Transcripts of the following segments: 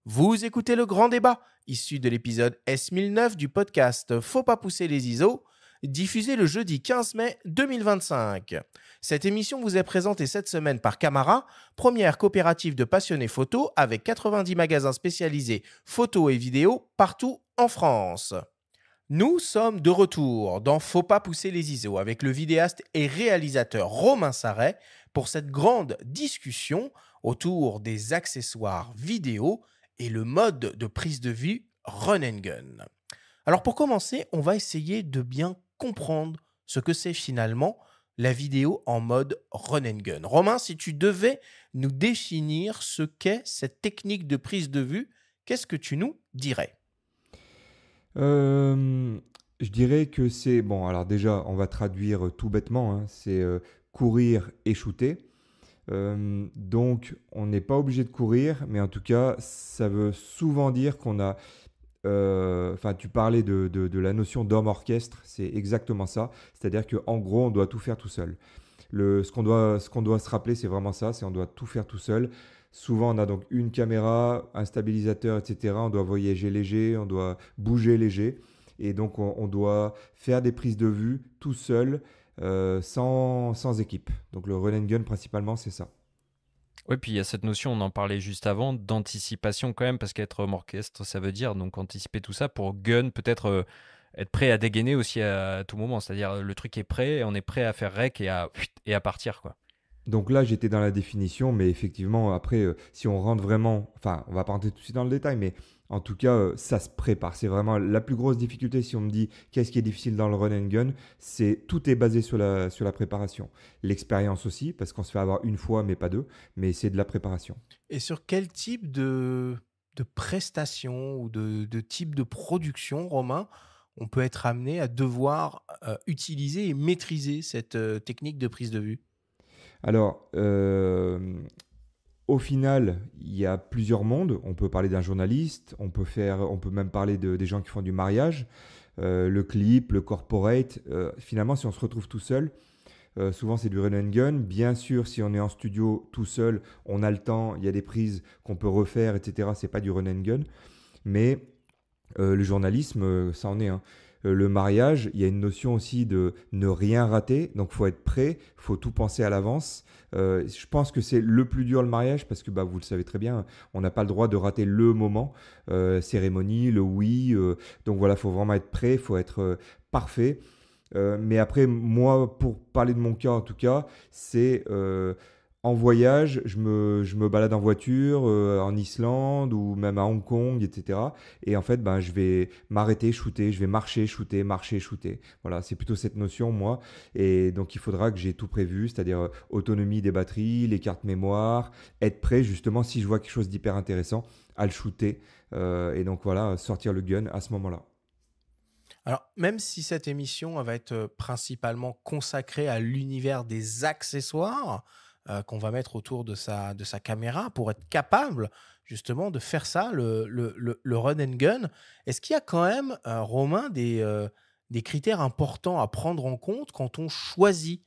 Vous écoutez le grand débat, issu de l'épisode S1009 du podcast Faut pas pousser les ISO, diffusé le jeudi 15 mai 2025. Cette émission vous est présentée cette semaine par Camara, première coopérative de passionnés photo avec 90 magasins spécialisés photo et vidéo partout en France. Nous sommes de retour dans Faut pas pousser les ISO avec le vidéaste et réalisateur Romain Sarret pour cette grande discussion autour des accessoires vidéo et le mode de prise de vue run and gun. Alors pour commencer, on va essayer de bien comprendre ce que c'est finalement la vidéo en mode run and gun. Romain, si tu devais nous définir ce qu'est cette technique de prise de vue, qu'est-ce que tu nous dirais? Euh, je dirais que c'est... Bon, alors déjà, on va traduire tout bêtement, hein, c'est courir et shooter. Donc, on n'est pas obligé de courir, mais en tout cas, ça veut souvent dire qu'on a... Enfin, tu parlais de la notion d'homme-orchestre, c'est exactement ça. C'est-à-dire qu'en gros, on doit tout faire tout seul. Ce qu'on doit se rappeler, c'est vraiment ça, c'est on doit tout faire tout seul. Souvent, on a donc une caméra, un stabilisateur, etc. On doit voyager léger, on doit bouger léger. Et donc, on doit faire des prises de vue tout seul, sans équipe. Donc, le run and gun, principalement, c'est ça. Oui, puis il y a cette notion, on en parlait juste avant, d'anticipation quand même, parce qu'être homme orchestre, ça veut dire donc anticiper tout ça pour gun, peut-être être prêt à dégainer aussi à tout moment. C'est-à-dire le truc est prêt, on est prêt à faire rec et à partir, quoi. Donc là, j'étais dans la définition, mais effectivement, après, si on rentre vraiment, enfin, on va pas rentrer tout de suite dans le détail, mais en tout cas, ça se prépare. C'est vraiment la plus grosse difficulté si on me dit qu'est-ce qui est difficile dans le run and gun, c'est tout est basé sur la préparation. L'expérience aussi, parce qu'on se fait avoir une fois, mais pas deux, mais c'est de la préparation. Et sur quel type de prestation ou de type de production, Romain, on peut être amené à devoir utiliser et maîtriser cette technique de prise de vue? Alors, au final, il y a plusieurs mondes. On peut parler d'un journaliste, on peut même parler des gens qui font du mariage, le clip, le corporate. Finalement, si on se retrouve tout seul, souvent c'est du run and gun. Bien sûr, si on est en studio tout seul, on a le temps, il y a des prises qu'on peut refaire, etc. C'est pas du run and gun. Mais le journalisme, ça en est un. Le mariage, il y a une notion aussi de ne rien rater, donc faut être prêt, faut tout penser à l'avance. Je pense que c'est le plus dur le mariage parce que bah, vous le savez très bien, on n'a pas le droit de rater le moment, cérémonie, le oui. Donc voilà, faut vraiment être prêt, faut être parfait. Mais après, moi, pour parler de mon cas en tout cas, c'est en voyage, je me balade en voiture en Islande ou même à Hong Kong, etc. Et en fait, ben, je vais m'arrêter, shooter, je vais marcher, shooter. Voilà, c'est plutôt cette notion, moi. Et donc, il faudra que j'ai tout prévu, c'est-à-dire autonomie des batteries, les cartes mémoire, être prêt justement si je vois quelque chose d'hyper intéressant à le shooter. Et donc, voilà, sortir le gun à ce moment-là. Alors, même si cette émission elle va être principalement consacrée à l'univers des accessoires qu'on va mettre autour de sa caméra pour être capable justement de faire ça, le run and gun, est-ce qu'il y a quand même, Romain, des critères importants à prendre en compte quand on choisit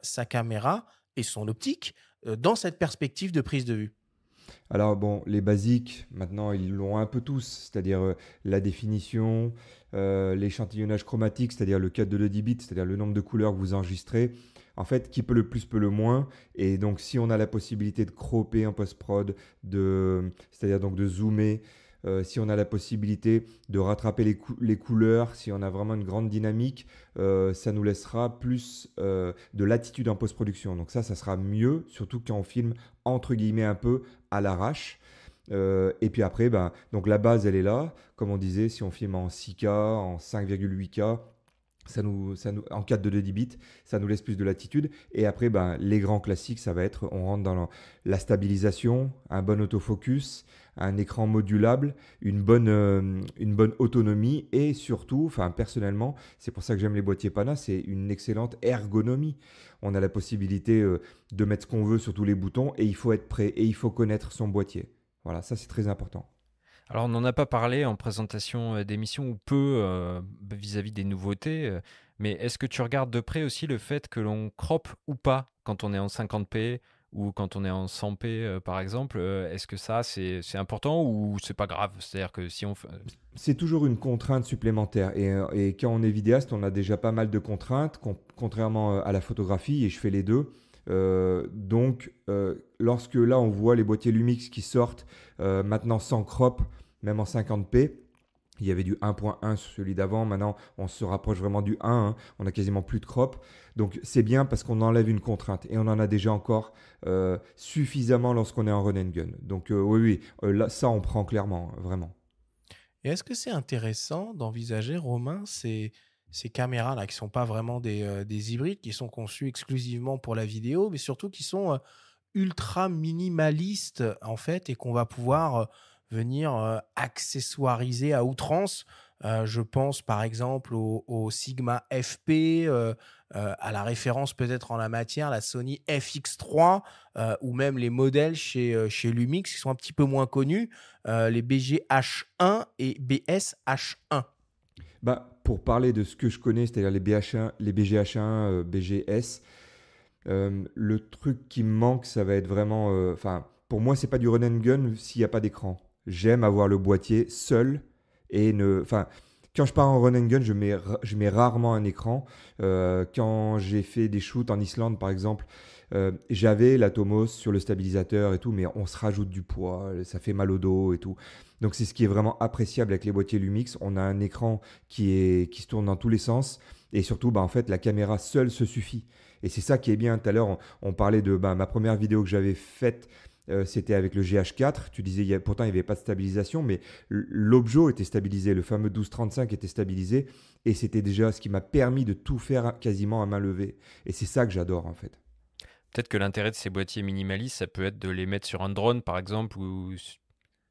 sa caméra et son optique dans cette perspective de prise de vue? Alors bon, les basiques, maintenant, ils l'ont un peu tous, c'est-à-dire la définition, l'échantillonnage chromatique, c'est-à-dire le 4 de 10 bits, c'est-à-dire le nombre de couleurs que vous enregistrez. En fait, qui peut le plus peut le moins. Et donc, si on a la possibilité de cropper en post-prod, c'est-à-dire donc de zoomer, si on a la possibilité de rattraper les couleurs, si on a vraiment une grande dynamique, ça nous laissera plus de latitude en post-production. Donc ça sera mieux, surtout quand on filme entre guillemets un peu à l'arrache. Et puis après, ben, donc la base, elle est là. Comme on disait, si on filme en 6K, en 5,8K, en 4 de 10 bits, ça nous laisse plus de latitude. Et après, ben, les grands classiques, ça va être, on rentre dans la stabilisation, un bon autofocus, un écran modulable, une bonne autonomie et surtout, enfin personnellement, c'est pour ça que j'aime les boîtiers Pana, c'est une excellente ergonomie. On a la possibilité de mettre ce qu'on veut sur tous les boutons et il faut être prêt et il faut connaître son boîtier. Voilà, ça c'est très important. Alors, on n'en a pas parlé en présentation d'émission ou peu vis-à-vis des nouveautés, mais est-ce que tu regardes de près aussi le fait que l'on crop ou pas quand on est en 50p ou quand on est en 100p par exemple, est-ce que ça c'est important ou c'est pas grave? C'est-à-dire que si on fait... C'est toujours une contrainte supplémentaire. Et quand on est vidéaste, on a déjà pas mal de contraintes, contrairement à la photographie, et je fais les deux. Lorsque là, on voit les boîtiers Lumix qui sortent maintenant sans crop, même en 50p, il y avait du 1.1 sur celui d'avant. Maintenant, on se rapproche vraiment du 1. Hein. On a quasiment plus de crop. Donc, c'est bien parce qu'on enlève une contrainte. Et on en a déjà encore suffisamment lorsqu'on est en run and gun. Donc, oui, là, ça, on prend clairement, vraiment. Et est-ce que c'est intéressant d'envisager, Romain, ces caméras-là, qui ne sont pas vraiment des hybrides, qui sont conçues exclusivement pour la vidéo, mais surtout qui sont ultra minimalistes, en fait, et qu'on va pouvoir venir accessoiriser à outrance. Je pense par exemple au Sigma FP, à la référence peut-être en la matière, la Sony FX3, ou même les modèles chez Lumix qui sont un petit peu moins connus, les BG-H1 et BS-H1. Bah, pour parler de ce que je connais, c'est-à-dire les BH1, les BGH1, BGS, le truc qui me manque, ça va être vraiment... Enfin, pour moi, c'est pas du run and gun s'il n'y a pas d'écran. J'aime avoir le boîtier seul et ne... Enfin, quand je pars en run and gun, je mets rarement un écran. Quand j'ai fait des shoots en Islande, par exemple, j'avais l'Atomos sur le stabilisateur et tout, mais on se rajoute du poids, ça fait mal au dos et tout. Donc c'est ce qui est vraiment appréciable avec les boîtiers Lumix. On a un écran qui se tourne dans tous les sens et surtout, bah, en fait, la caméra seule se suffit. Et c'est ça qui est bien. Tout à l'heure, on parlait de ma première vidéo que j'avais faite. C'était avec le GH4. Tu disais, pourtant, il n'y avait pas de stabilisation, mais l'objet était stabilisé. Le fameux 1235 était stabilisé. Et c'était déjà ce qui m'a permis de tout faire quasiment à main levée. Et c'est ça que j'adore, en fait. Peut-être que l'intérêt de ces boîtiers minimalistes, ça peut être de les mettre sur un drone, par exemple,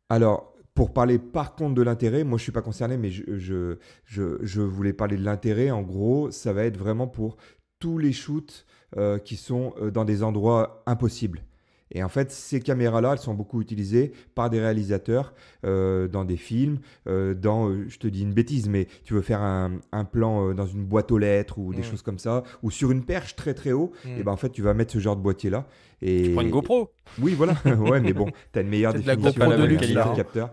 Alors, pour parler par contre de l'intérêt, moi je ne suis pas concerné, mais je voulais parler de l'intérêt. En gros, ça va être vraiment pour tous les shoots qui sont dans des endroits impossibles. Et en fait, ces caméras-là, elles sont beaucoup utilisées par des réalisateurs dans des films, je te dis une bêtise, mais tu veux faire un plan dans une boîte aux lettres ou des choses comme ça, ou sur une perche très très haut, et ben en fait, tu vas mettre ce genre de boîtier-là. Et... Tu prends une GoPro. Oui, voilà. Ouais, mais bon, tu as une meilleure C'est de la définition, GoPro de un luxe, meilleur là, hein. capteur.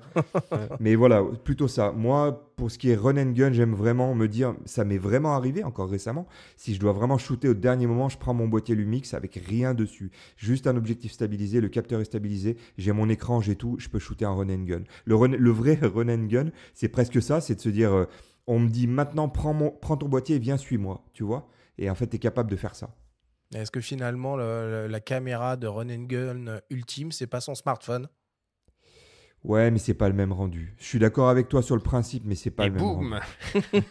Mais voilà, plutôt ça. Moi, pour ce qui est run and gun, j'aime vraiment me dire, ça m'est vraiment arrivé encore récemment. Si je dois vraiment shooter au dernier moment, je prends mon boîtier Lumix avec rien dessus. Juste un objectif stabilisé, le capteur est stabilisé, j'ai mon écran, j'ai tout, je peux shooter un run and gun. Le vrai run and gun, c'est presque ça, c'est de se dire, on me dit maintenant, prends ton boîtier et viens, suis-moi, tu vois. Et en fait, tu es capable de faire ça. Est-ce que finalement, la caméra de run and gun ultime, c'est pas son smartphone? Ouais, mais c'est pas le même rendu. Je suis d'accord avec toi sur le principe, mais c'est pas Et le même boum rendu.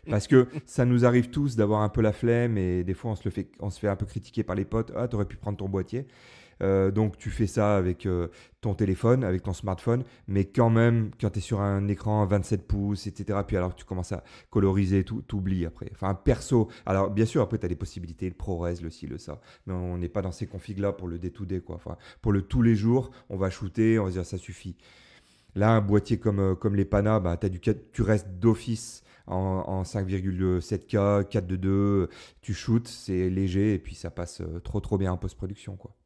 Parce que ça nous arrive tous d'avoir un peu la flemme et des fois on se fait un peu critiquer par les potes. Ah, t'aurais pu prendre ton boîtier. Donc tu fais ça avec ton téléphone, avec ton smartphone, mais quand même, quand tu es sur un écran à 27 pouces, etc., puis alors tu commences à coloriser, tout, t'oublies après. Enfin, perso, alors bien sûr, après tu as des possibilités, le ProRes, le ci, le ça, mais on n'est pas dans ces configs-là pour le day-to-day, quoi. Enfin, pour le tous les jours, on va shooter, on va se dire ça suffit. Là, un boîtier comme les Pana, bah, tu restes d'office en 5,7K, 4:2, tu shootes, c'est léger et puis ça passe trop bien en post-production, quoi.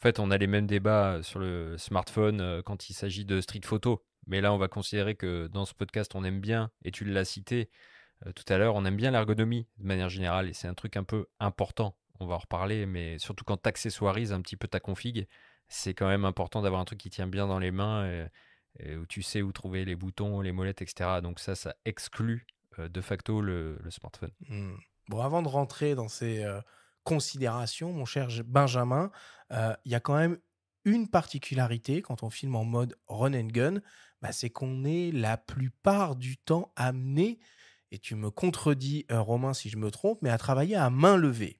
En fait, on a les mêmes débats sur le smartphone quand il s'agit de street photo. Mais là, on va considérer que dans ce podcast, on aime bien, et tu l'as cité tout à l'heure, on aime bien l'ergonomie de manière générale. Et c'est un truc un peu important. On va en reparler, mais surtout quand tu accessoirises un petit peu ta config, c'est quand même important d'avoir un truc qui tient bien dans les mains et où tu sais où trouver les boutons, les molettes, etc. Donc ça exclut de facto le smartphone. Bon, avant de rentrer dans ces considérations, mon cher Benjamin, il y a quand même une particularité quand on filme en mode run and gun, bah, c'est qu'on est la plupart du temps amené, et tu me contredis, Romain, si je me trompe, mais à travailler à main levée.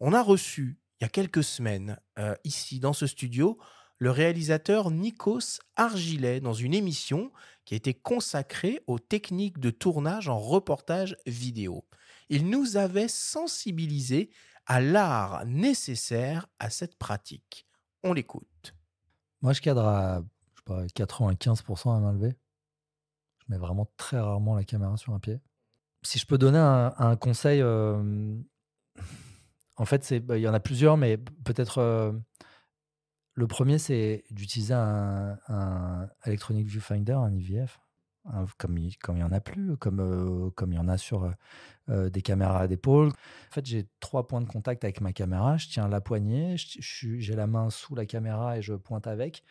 On a reçu, il y a quelques semaines, ici, dans ce studio, le réalisateur Nikos Argilet dans une émission qui a été consacrée aux techniques de tournage en reportage vidéo. Il nous avait sensibilisés à l'art nécessaire à cette pratique. On l'écoute. Moi, je cadre à je sais pas, 95% à main levée. Je mets vraiment très rarement la caméra sur un pied. Si je peux donner un conseil En fait, il y en a plusieurs, mais peut-être le premier, c'est d'utiliser un Electronic Viewfinder, un IVF, comme il y en a plus, comme il y en a sur des caméras à d'épaule. En fait, j'ai 3 points de contact avec ma caméra. Je tiens la poignée, j'ai la main sous la caméra et je pointe avec.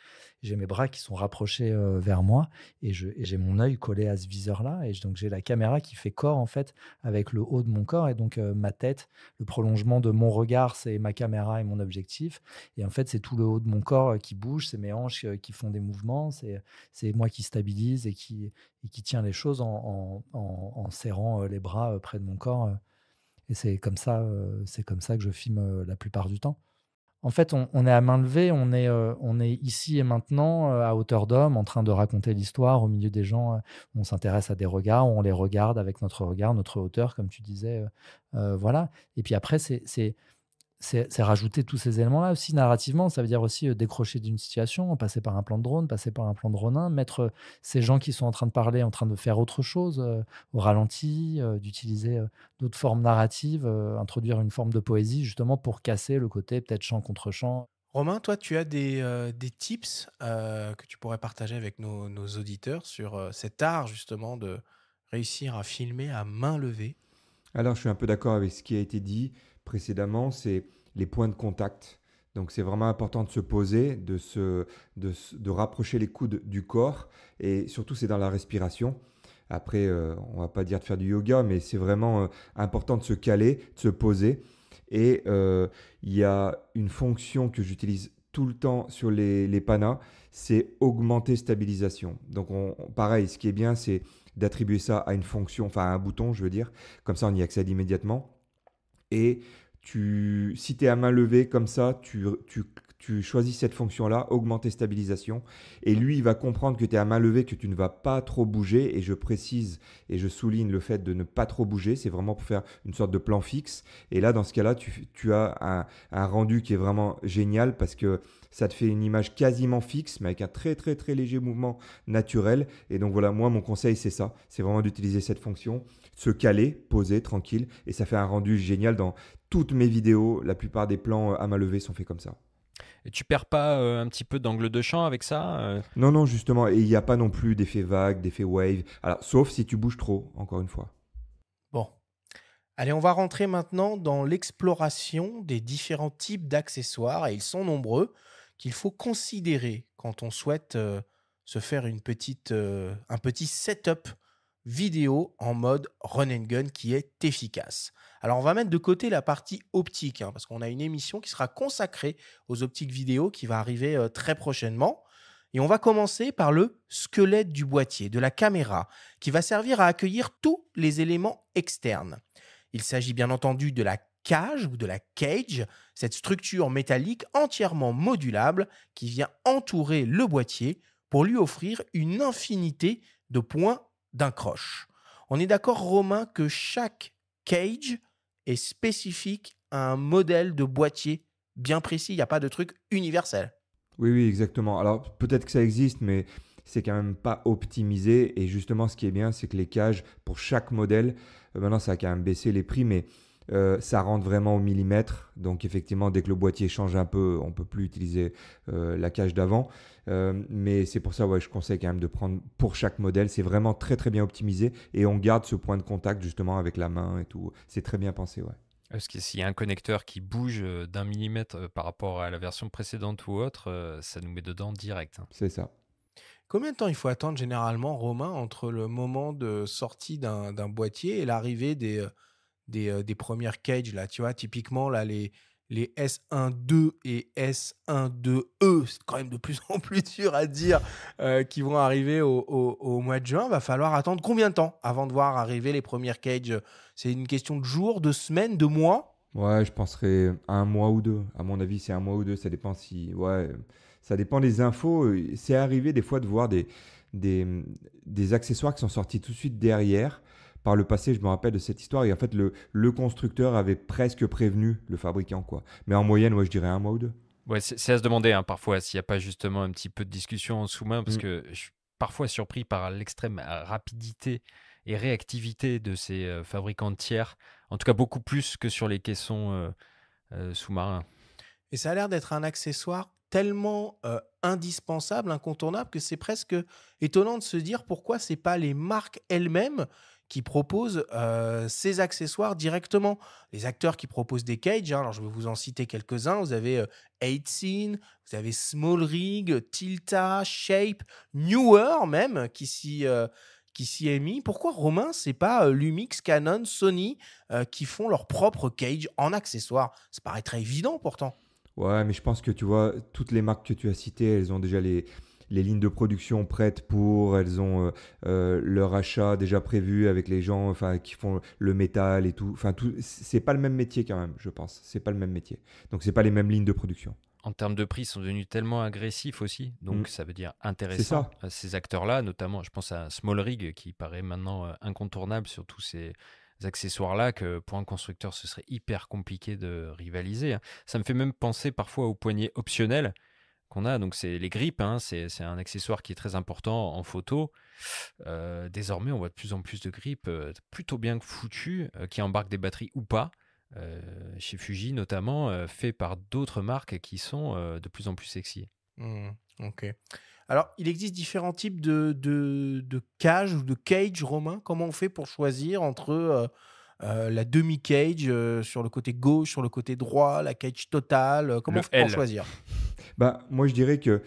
J'ai mes bras qui sont rapprochés vers moi et j'ai mon œil collé à ce viseur-là. Donc, j'ai la caméra qui fait corps en fait avec le haut de mon corps et donc ma tête, le prolongement de mon regard, c'est ma caméra et mon objectif. Et en fait, c'est tout le haut de mon corps qui bouge, c'est mes hanches qui font des mouvements, c'est moi qui stabilise et qui tient les choses en serrant les bras près de mon corps. Et c'est comme ça que je filme la plupart du temps. En fait, on est à main levée, on est ici et maintenant à hauteur d'homme, en train de raconter l'histoire au milieu des gens. On s'intéresse à des regards, on les regarde avec notre regard, notre hauteur, comme tu disais. Voilà. Et puis après, c'est rajouter tous ces éléments-là aussi narrativement. Ça veut dire aussi décrocher d'une situation, passer par un plan de drone, passer par un plan de Ronin, mettre ces gens qui sont en train de parler, en train de faire autre chose au ralenti, d'utiliser d'autres formes narratives, introduire une forme de poésie justement pour casser le côté peut-être chant contre chant. Romain, toi, tu as des tips que tu pourrais partager avec nos auditeurs sur cet art justement de réussir à filmer à main levée. Alors, je suis un peu d'accord avec ce qui a été dit précédemment, c'est les points de contact. Donc, c'est vraiment important de se poser, de rapprocher les coudes du corps, et surtout, c'est dans la respiration. Après, on va pas dire de faire du yoga, mais c'est vraiment important de se caler, de se poser. Et il y a une fonction que j'utilise tout le temps sur les panas, c'est augmenter stabilisation. Donc, pareil, ce qui est bien, c'est d'attribuer ça à une fonction, enfin à un bouton, je veux dire. Comme ça, on y accède immédiatement. Et si tu es à main levée comme ça, tu choisis cette fonction-là, augmenter stabilisation. Et lui, il va comprendre que tu es à main levée, que tu ne vas pas trop bouger. Et je précise et je souligne le fait de ne pas trop bouger. C'est vraiment pour faire une sorte de plan fixe. Et là, dans ce cas-là, tu as un rendu qui est vraiment génial parce que ça te fait une image quasiment fixe, mais avec un très très très léger mouvement naturel. Et donc voilà, moi, mon conseil, c'est ça. C'est vraiment d'utiliser cette fonction, se caler, poser, tranquille. Et ça fait un rendu génial dans toutes mes vidéos. La plupart des plans à main levée sont faits comme ça. Et tu perds pas un petit peu d'angle de champ avec ça Non, non, justement. Et il n'y a pas non plus d'effet vague, d'effet wave. Alors, sauf si tu bouges trop, encore une fois. Bon. Allez, on va rentrer maintenant dans l'exploration des différents types d'accessoires, et ils sont nombreux, qu'il faut considérer quand on souhaite se faire un petit setup vidéo en mode run and gun qui est efficace. Alors, on va mettre de côté la partie optique, parce qu'on a une émission qui sera consacrée aux optiques vidéo qui va arriver très prochainement. Et on va commencer par le squelette du boîtier, de la caméra, qui va servir à accueillir tous les éléments externes. Il s'agit bien entendu de la cage ou de la cage, cette structure métallique entièrement modulable qui vient entourer le boîtier pour lui offrir une infinité de points d'accroche. On est d'accord, Romain, que chaque cage est spécifique à un modèle de boîtier bien précis, il n'y a pas de truc universel. Oui, oui, exactement. Alors, peut-être que ça existe, mais c'est quand même pas optimisé. Et justement, ce qui est bien, c'est que les cages, pour chaque modèle, maintenant, ça a quand même baissé les prix, mais ça rentre vraiment au millimètre. Donc, effectivement, dès que le boîtier change un peu, on ne peut plus utiliser la cage d'avant. Mais c'est pour ça, ouais, je conseille quand même de prendre pour chaque modèle. C'est vraiment très, très bien optimisé. Et on garde ce point de contact, justement, avec la main et tout. C'est très bien pensé, ouais. Parce que s'il y a un connecteur qui bouge d'un millimètre par rapport à la version précédente ou autre, ça nous met dedans direct. C'est ça. Combien de temps il faut attendre généralement, Romain, entre le moment de sortie d'un boîtier et l'arrivée des premières cages là, tu vois, typiquement là, les S12 et S12E, c'est quand même de plus en plus dur à dire, qui vont arriver au mois de juin. Va falloir attendre combien de temps avant de voir arriver les premières cages? C'est une question de jours, de semaines, de mois? Ouais, je penserais un mois ou deux. À mon avis, c'est un mois ou deux. Ça dépend si. Ouais, ça dépend des infos. C'est arrivé des fois de voir des, des accessoires qui sont sortis tout de suite derrière. Par le passé, je me rappelle de cette histoire. Et en fait, le constructeur avait presque prévenu le fabricant, quoi. Mais en moyenne, ouais, je dirais un mois ou deux. Ouais, c'est à se demander parfois s'il n'y a pas justement un petit peu de discussion en sous-main, parce Mm. que je suis parfois surpris par l'extrême rapidité et réactivité de ces fabricants de tiers, en tout cas beaucoup plus que sur les caissons sous-marin. Et ça a l'air d'être un accessoire tellement indispensable, incontournable, que c'est presque étonnant de se dire pourquoi c'est pas les marques elles-mêmes qui proposent ces accessoires directement. Les acteurs qui proposent des cages, alors je vais vous en citer quelques-uns. Vous avez 8scene, vous avez Small Rig, Tilta, Shape, Newer même, qui s'y est mis. Pourquoi, Romain, c'est pas Lumix, Canon, Sony qui font leur propre cage en accessoire? Ça paraît très évident pourtant. Ouais, mais je pense que tu vois, toutes les marques que tu as citées, elles ont déjà les lignes de production prêtes elles ont leur achat déjà prévu avec les gens enfin, qui font le métal et tout. Enfin, c'est pas le même métier quand même, je pense. C'est pas le même métier. Donc, c'est pas les mêmes lignes de production. En termes de prix, ils sont devenus tellement agressifs aussi, donc ça veut dire intéressant. ça. Ces acteurs-là, notamment, je pense à Small Rig, qui paraît maintenant incontournable sur tous ces accessoires-là, que pour un constructeur, ce serait hyper compliqué de rivaliser. Ça me fait même penser parfois aux poignées optionnelles qu'on a. Donc, c'est les grips, c'est un accessoire qui est très important en photo. Désormais, on voit de plus en plus de grips plutôt bien foutus, qui embarquent des batteries ou pas. Chez Fuji notamment, fait par d'autres marques qui sont de plus en plus sexy. Ok. Alors, il existe différents types de cage ou de cage, Romain. Comment on fait pour choisir entre la demi-cage sur le côté gauche, sur le côté droit, la cage totale? Comment Le on fait pour L. choisir? Bah, moi, je dirais que,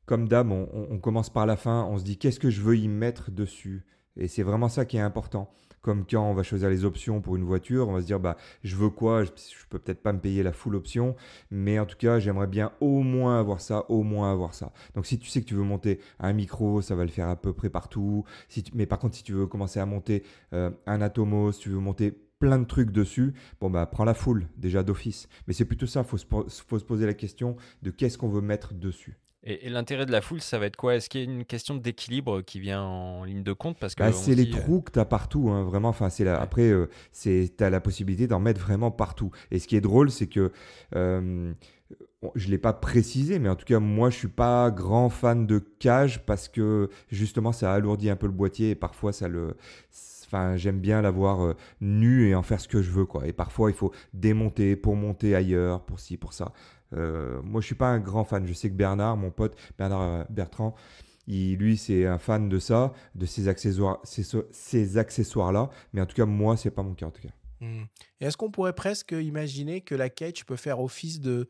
comme d'hab, on commence par la fin. On se dit qu'est-ce que je veux y mettre dessus. Et c'est vraiment ça qui est important. Comme quand on va choisir les options pour une voiture, on va se dire bah, je veux quoi, je peux peut-être pas me payer la full option, mais en tout cas, j'aimerais bien au moins avoir ça, au moins avoir ça. Donc, si tu sais que tu veux monter un micro, ça va le faire à peu près partout. Mais par contre, si tu veux commencer à monter un Atomos, si tu veux monter plein de trucs dessus, bon bah prends la full déjà d'office. Mais c'est plutôt ça, faut se poser la question de qu'est-ce qu'on veut mettre dessus. Et l'intérêt de la foule, ça va être quoi? Est-ce qu'il y a une question d'équilibre qui vient en ligne de compte? Parce que Bah, on c'est se les dit, trous que tu as partout, hein, vraiment. Enfin, ouais. Après, tu as la possibilité d'en mettre vraiment partout. Et ce qui est drôle, c'est que je ne l'ai pas précisé, mais en tout cas, moi, je ne suis pas grand fan de cage parce que justement, ça alourdit un peu le boîtier et parfois, Enfin, j'aime bien l'avoir nu et en faire ce que je veux, quoi. Et parfois, il faut démonter pour monter ailleurs, pour ci, pour ça. Moi, je suis pas un grand fan. Je sais que Bernard, mon pote, Bernard Bertrand, lui, c'est un fan de ça, de ces accessoires-là. Mais en tout cas, moi, c'est pas mon cas, en tout cas. Et est-ce qu'on pourrait presque imaginer que la cage peut faire office de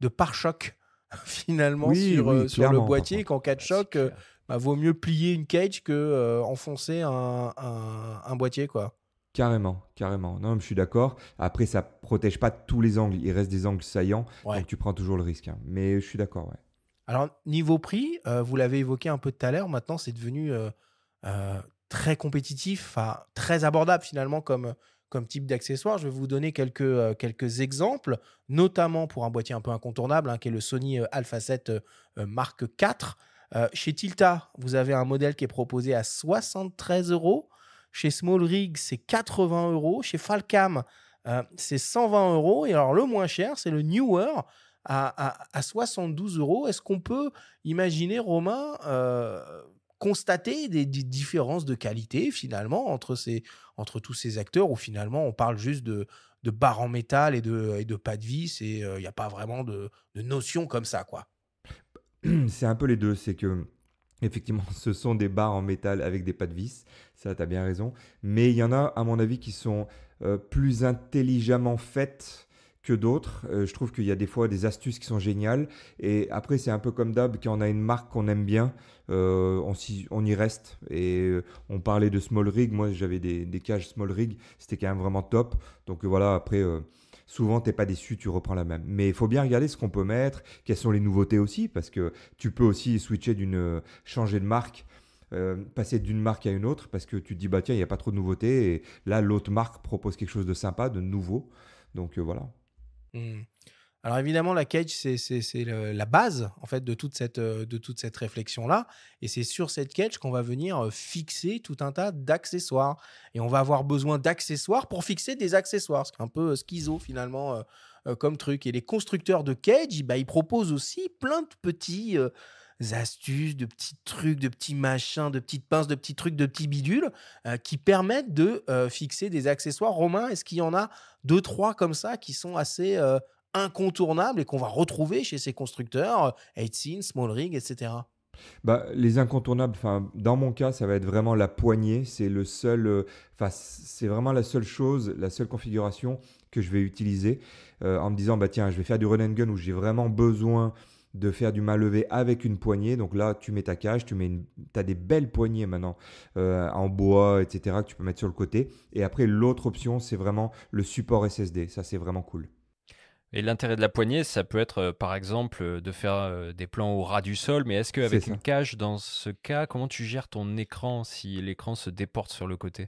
pare-choc finalement Oui, sur le clairement, par boîtier, contre. qu'en cas de C'est choc, clair. vaut mieux plier une cage que enfoncer un boîtier, quoi. Carrément, carrément. Non, je suis d'accord. Après, ça protège pas tous les angles. Il reste des angles saillants, Ouais. donc tu prends toujours le risque, hein. Mais je suis d'accord, ouais. Alors, niveau prix, vous l'avez évoqué un peu tout à l'heure, maintenant c'est devenu très compétitif, enfin, très abordable finalement comme type d'accessoire. Je vais vous donner quelques exemples, notamment pour un boîtier un peu incontournable, qui est le Sony Alpha 7 Mark IV. Chez Tilta, vous avez un modèle qui est proposé à 73 €. Chez Small Rig, c'est 80 €. Chez Falcam, c'est 120 €. Et alors, le moins cher, c'est le Newer à 72 €. Est-ce qu'on peut imaginer, Romain, constater des différences de qualité finalement entre tous ces acteurs, où finalement on parle juste de barres en métal et de pas de vis, et il n'y a pas vraiment de notion comme ça, quoi? C'est un peu les deux. C'est que, effectivement, ce sont des barres en métal avec des pas de vis. Ça, tu as bien raison. Mais il y en a, à mon avis, qui sont plus intelligemment faites que d'autres. Je trouve qu'il y a des fois des astuces qui sont géniales. Et après, c'est un peu comme d'hab, quand on a une marque qu'on aime bien, on y reste. Et on parlait de Small Rig. Moi, j'avais des cages Small Rig. C'était quand même vraiment top. Donc voilà, après, souvent, tu n'es pas déçu, tu reprends la même. Mais il faut bien regarder ce qu'on peut mettre, quelles sont les nouveautés aussi, parce que tu peux aussi switcher changer de marque. Passer d'une marque à une autre parce que tu te dis bah tiens, il n'y a pas trop de nouveautés et là l'autre marque propose quelque chose de sympa, de nouveau, donc voilà. Mmh. Alors évidemment, la cage, c'est la base en fait de toute cette réflexion-là. Et c'est sur cette cage qu'on va venir fixer tout un tas d'accessoires. Et on va avoir besoin d'accessoires pour fixer des accessoires. C'est un peu schizo finalement comme truc. Et les constructeurs de cage, bah, ils proposent aussi plein de petits astuces, de petits trucs, de petits machins, de petites pinces, de petits trucs, de petits bidules qui permettent de fixer des accessoires. Romain, est-ce qu'il y en a deux, trois comme ça qui sont assez incontournables et qu'on va retrouver chez ces constructeurs, 18, Small Rig, etc. Bah, les incontournables, enfin, dans mon cas, ça va être vraiment la poignée. C'est le seul, c'est vraiment la seule chose, la seule configuration que je vais utiliser en me disant, bah tiens, je vais faire du run and gun où j'ai vraiment besoin de faire du main levée avec une poignée. Donc là, tu mets ta cage, t'as des belles poignées maintenant en bois, etc. que tu peux mettre sur le côté. Et après, l'autre option, c'est vraiment le support SSD. Ça, c'est vraiment cool. Et l'intérêt de la poignée, ça peut être par exemple de faire des plans au ras du sol, mais est-ce C'est qu'avec ça. une cage, dans ce cas, comment tu gères ton écran si l'écran se déporte sur le côté?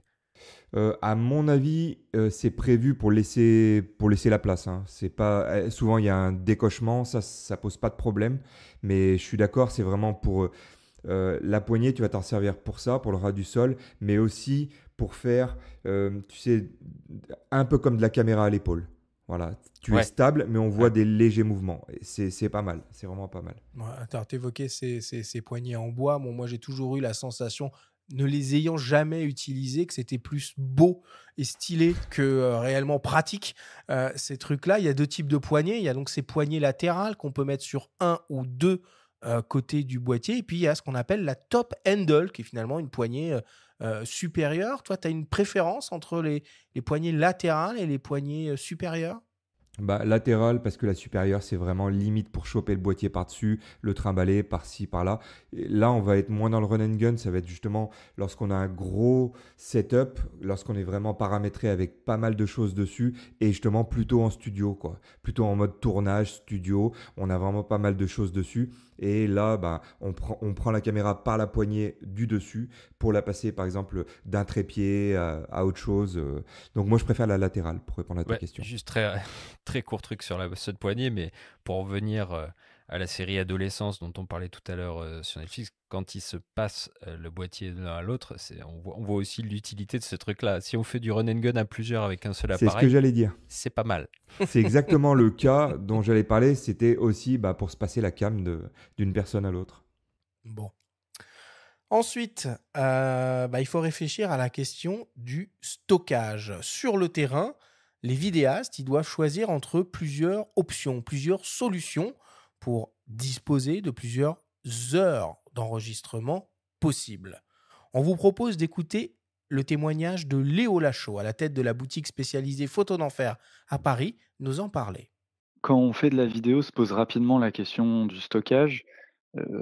À mon avis, c'est prévu pour laisser la place, hein. C'est pas, souvent, il y a un décochement, ça pose pas de problème. Mais je suis d'accord, c'est vraiment pour la poignée, tu vas t'en servir pour ça, pour le ras du sol, mais aussi pour faire, tu sais, un peu comme de la caméra à l'épaule. Voilà, tu es Ouais, stable, mais on voit ouais. des légers mouvements. Et c'est pas mal, c'est vraiment pas mal. Ouais, attends, t'évoquais ces poignées en bois. Bon, moi, j'ai toujours eu la sensation, ne les ayant jamais utilisées, que c'était plus beau et stylé que réellement pratique. Ces trucs-là, il y a deux types de poignées. Il y a donc ces poignées latérales qu'on peut mettre sur un ou deux côtés du boîtier. Et puis, il y a ce qu'on appelle la top handle, qui est finalement une poignée supérieure. Toi, tu as une préférence entre les poignées latérales et les poignées supérieures? Bah, latéral, parce que la supérieure, c'est vraiment limite pour choper le boîtier par-dessus, le trimballer par-ci, par-là. Et là, on va être moins dans le run and gun. Ça va être justement lorsqu'on a un gros setup, lorsqu'on est vraiment paramétré avec pas mal de choses dessus, et justement plutôt en studio, quoi. Plutôt en mode tournage, studio. On a vraiment pas mal de choses dessus. Et là, bah, on prend la caméra par la poignée du dessus pour la passer, par exemple, d'un trépied à autre chose. Donc moi, je préfère la latérale pour répondre à ta Ouais, question. juste très, très court truc sur cette poignée, mais pour revenir à la série Adolescence dont on parlait tout à l'heure sur Netflix, quand il se passe le boîtier de l'un à l'autre, on voit aussi l'utilité de ce truc-là. Si on fait du run and gun à plusieurs avec un seul C'est ce que appareil, j'allais dire. c'est pas mal. C'est exactement le cas dont j'allais parler. C'était aussi bah, pour se passer la cam d'une personne à l'autre. Bon. Ensuite, il faut réfléchir à la question du stockage. Sur le terrain, les vidéastes, ils doivent choisir entre plusieurs options, plusieurs solutions pour disposer de plusieurs heures d'enregistrement possibles. On vous propose d'écouter le témoignage de Léo Lachaud, à la tête de la boutique spécialisée Photo d'Enfer à Paris, nous en parler. Quand on fait de la vidéo, se pose rapidement la question du stockage,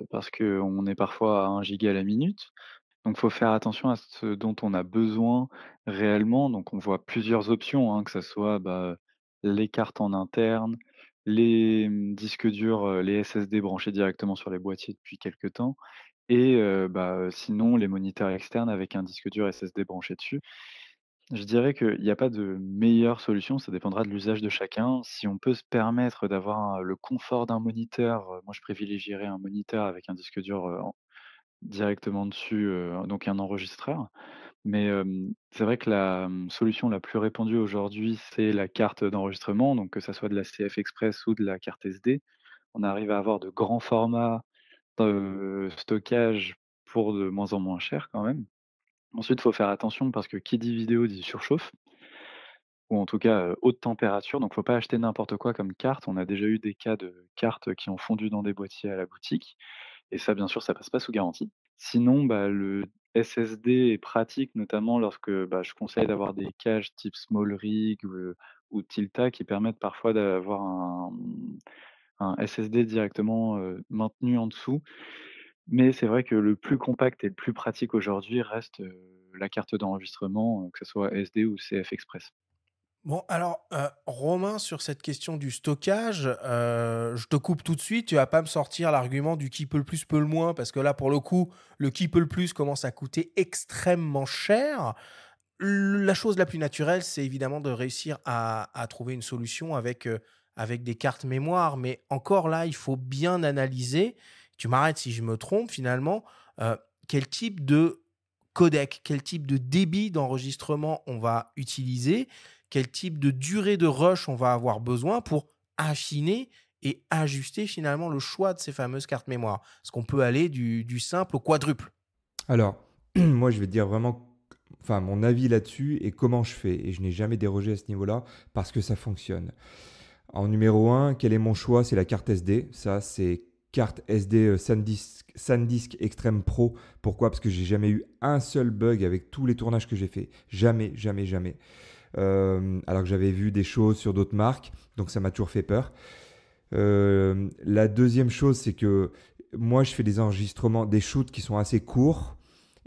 parce qu'on est parfois à 1 giga la minute. Donc faut faire attention à ce dont on a besoin réellement. Donc on voit plusieurs options, hein, que ça soit, bah, les cartes en interne, les, disques durs, les SSD branchés directement sur les boîtiers depuis quelque temps et sinon les moniteurs externes avec un disque dur SSD branché dessus. Je dirais qu'il y a pas de meilleure solution, ça dépendra de l'usage de chacun. Si on peut se permettre d'avoir le confort d'un moniteur, moi je privilégierais un moniteur avec un disque dur, directement dessus, donc un enregistreur. Mais, c'est vrai que la, solution la plus répandue aujourd'hui, c'est la carte d'enregistrement, donc que ça soit de la CF Express ou de la carte SD. On arrive à avoir de grands formats de stockage pour de moins en moins cher quand même. Ensuite, il faut faire attention parce que qui dit vidéo dit surchauffe ou en tout cas, haute température, donc faut pas acheter n'importe quoi comme carte. On a déjà eu des cas de cartes qui ont fondu dans des boîtiers à la boutique et ça, bien sûr, ça passe pas sous garantie. Sinon, bah, le SSD est pratique, notamment lorsque, bah, je conseille d'avoir des cages type Small Rig ou Tilta qui permettent parfois d'avoir un SSD directement, maintenu en dessous. Mais c'est vrai que le plus compact et le plus pratique aujourd'hui reste, la carte d'enregistrement, que ce soit SD ou CF Express. Bon, alors, Romain, sur cette question du stockage, je te coupe tout de suite. Tu vas pas me sortir l'argument du qui peut le plus peut le moins, parce que là, pour le coup, le qui peut le plus commence à coûter extrêmement cher. La chose la plus naturelle, c'est évidemment de réussir à trouver une solution avec des cartes mémoire. Mais encore là, il faut bien analyser. Tu m'arrêtes si je me trompe, finalement. euh, Quel type de codec, quel type de débit d'enregistrement on va utiliser, quel type de durée de rush on va avoir besoin pour affiner et ajuster finalement le choix de ces fameuses cartes mémoire. Est-ce qu'on peut aller du simple au quadruple? Alors, moi, je vais te dire vraiment enfin, mon avis là-dessus et comment je fais. Et je n'ai jamais dérogé à ce niveau-là parce que ça fonctionne. En numéro 1, quel est mon choix? C'est la carte SD. Ça, c'est carte SD SanDisk Extreme Pro. Pourquoi? Parce que j'ai jamais eu un seul bug avec tous les tournages que j'ai fait. Jamais, jamais, jamais. Alors que j'avais vu des choses sur d'autres marques. Donc ça m'a toujours fait peur. La deuxième chose, c'est que moi, je fais des enregistrements, des shoots qui sont assez courts.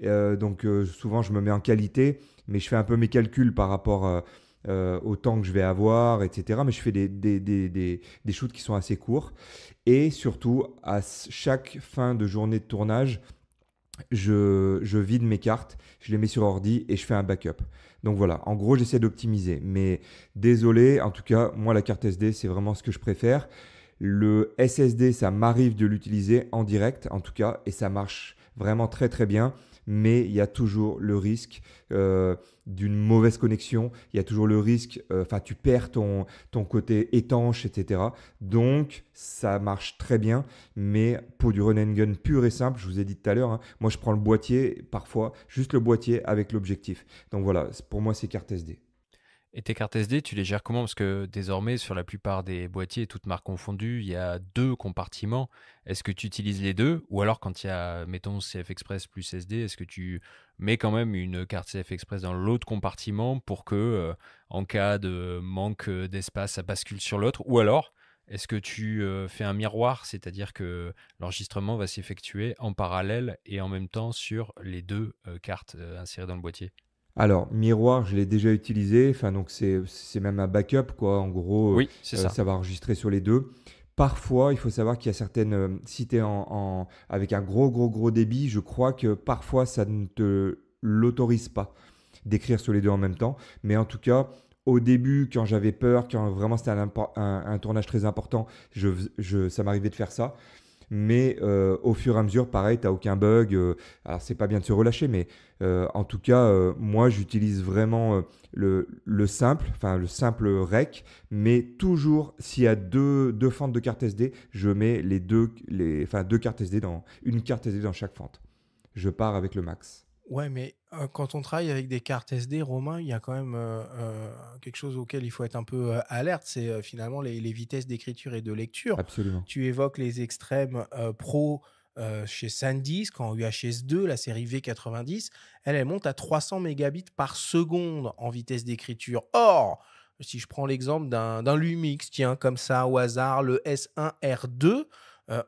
Donc souvent, je me mets en qualité, mais je fais un peu mes calculs par rapport au temps que je vais avoir, etc. Mais je fais des shoots qui sont assez courts. Et surtout, à chaque fin de journée de tournage, je vide mes cartes, je les mets sur ordi et je fais un backup. Donc voilà, en gros, j'essaie d'optimiser. Mais désolé, en tout cas, moi, la carte SD, c'est vraiment ce que je préfère. Le SSD, ça m'arrive de l'utiliser en direct, en tout cas, et ça marche vraiment très très bien. Mais il y a toujours le risque d'une mauvaise connexion. Il y a toujours le risque, tu perds ton côté étanche, etc. Donc, ça marche très bien. Mais pour du run and gun pur et simple, je vous ai dit tout à l'heure, hein, moi, je prends le boîtier, parfois, juste le boîtier avec l'objectif. Donc voilà, pour moi, c'est carte SD. Et tes cartes SD, tu les gères comment? Parce que désormais, sur la plupart des boîtiers, toutes marques confondues, il y a 2 compartiments. Est-ce que tu utilises les deux? Ou alors, quand il y a, mettons, CF Express plus SD, est-ce que tu mets quand même une carte CF Express dans l'autre compartiment pour que, en cas de manque d'espace, ça bascule sur l'autre? Ou alors, est-ce que tu fais un miroir, c'est-à-dire que l'enregistrement va s'effectuer en parallèle et en même temps sur les 2 cartes insérées dans le boîtier? Alors, miroir, je l'ai déjà utilisé. Enfin, donc c'est même un backup, quoi. En gros, Oui, c'est ça. ça va enregistrer sur les deux. Parfois, il faut savoir qu'il y a certaines. Si tu es avec un gros débit, je crois que parfois, ça ne te l'autorise pas d'écrire sur les deux en même temps. Mais en tout cas, au début, quand j'avais peur, quand vraiment c'était un tournage très important, ça m'arrivait de faire ça. Mais au fur et à mesure, pareil, tu n'as aucun bug. Alors, c'est pas bien de se relâcher, mais en tout cas, moi, j'utilise vraiment le simple rec. Mais toujours, s'il y a deux fentes de carte SD, je mets deux cartes SD une carte SD dans chaque fente. Je pars avec le max. Ouais, mais quand on travaille avec des cartes SD, Romain, il y a quand même quelque chose auquel il faut être un peu alerte, c'est finalement les vitesses d'écriture et de lecture. Absolument. Tu évoques les extrêmes Pro chez SanDisk, en UHS-2, la série V90, elle monte à 300 mégabits par seconde en vitesse d'écriture. Or, si je prends l'exemple d'un Lumix, tiens, comme ça, au hasard, le S1R2,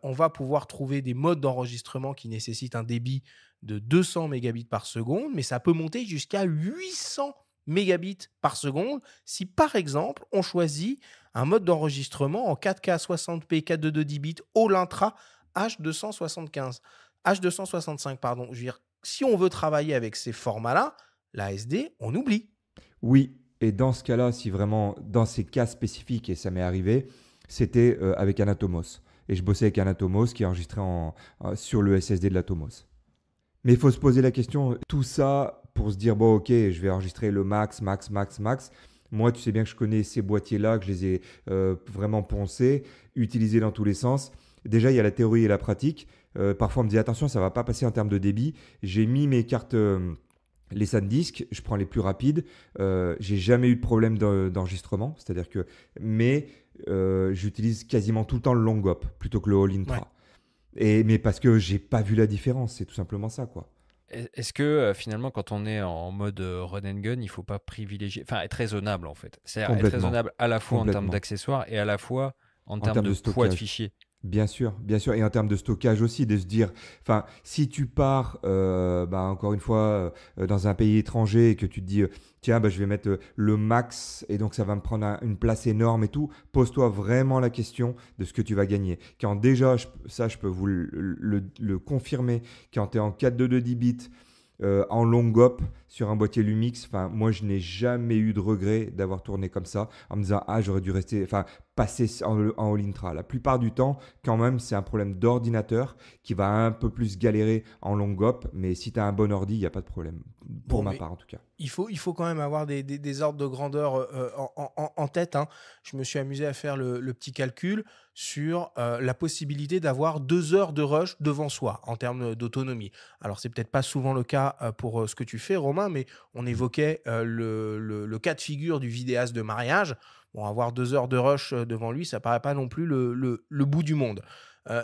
on va pouvoir trouver des modes d'enregistrement qui nécessitent un débit de 200 mégabits par seconde, mais ça peut monter jusqu'à 800 mégabits par seconde si, par exemple, on choisit un mode d'enregistrement en 4K 60p 422 10 bits All Intra H265, pardon. Je veux dire, si on veut travailler avec ces formats-là, la SD, on oublie. Oui, et dans ce cas-là, si vraiment, dans ces cas spécifiques, et ça m'est arrivé, c'était avec un Atomos. Et je bossais avec un Atomos qui est enregistré sur le SSD de l'Atomos. Mais il faut se poser la question, tout ça pour se dire, bon ok, je vais enregistrer le max. Moi, tu sais bien que je connais ces boîtiers-là, que je les ai vraiment poncés, utilisés dans tous les sens. Déjà, il y a la théorie et la pratique. Parfois, on me dit, attention, ça ne va pas passer en termes de débit. J'ai mis mes cartes, les SanDisk, je prends les plus rapides. J'ai jamais eu de problème d'enregistrement. C'est-à-dire que, mais j'utilise quasiment tout le temps le long hop plutôt que le all intra. Ouais. Mais parce que j'ai pas vu la différence, c'est tout simplement ça, quoi. Est-ce que finalement, quand on est en mode run and gun, il faut pas privilégier, enfin être raisonnable en fait. C'est-à-dire être raisonnable à la fois en termes d'accessoires et à la fois en termes de poids de fichier. Bien sûr, et en termes de stockage aussi, de se dire, enfin, si tu pars, encore une fois, dans un pays étranger et que tu te dis, tiens, je vais mettre le max et donc ça va me prendre une place énorme et tout, pose-toi vraiment la question de ce que tu vas gagner. Quand déjà, je peux vous le confirmer, quand tu es en 422 10 bits, en long hop sur un boîtier Lumix, moi je n'ai jamais eu de regret d'avoir tourné comme ça en me disant j'aurais dû passer en all intra. La plupart du temps quand même c'est un problème d'ordinateur qui va un peu plus galérer en long hop, mais si tu as un bon ordi il n'y a pas de problème. pour Bon, ma mais part en tout cas. il faut quand même avoir des ordres de grandeur en tête, hein. Je me suis amusé à faire le petit calcul sur la possibilité d'avoir 2 heures de rush devant soi en termes d'autonomie. Alors, c'est peut-être pas souvent le cas pour ce que tu fais, Romain, mais on évoquait le cas de figure du vidéaste de mariage. Bon, avoir 2 heures de rush devant lui, ça paraît pas non plus le bout du monde.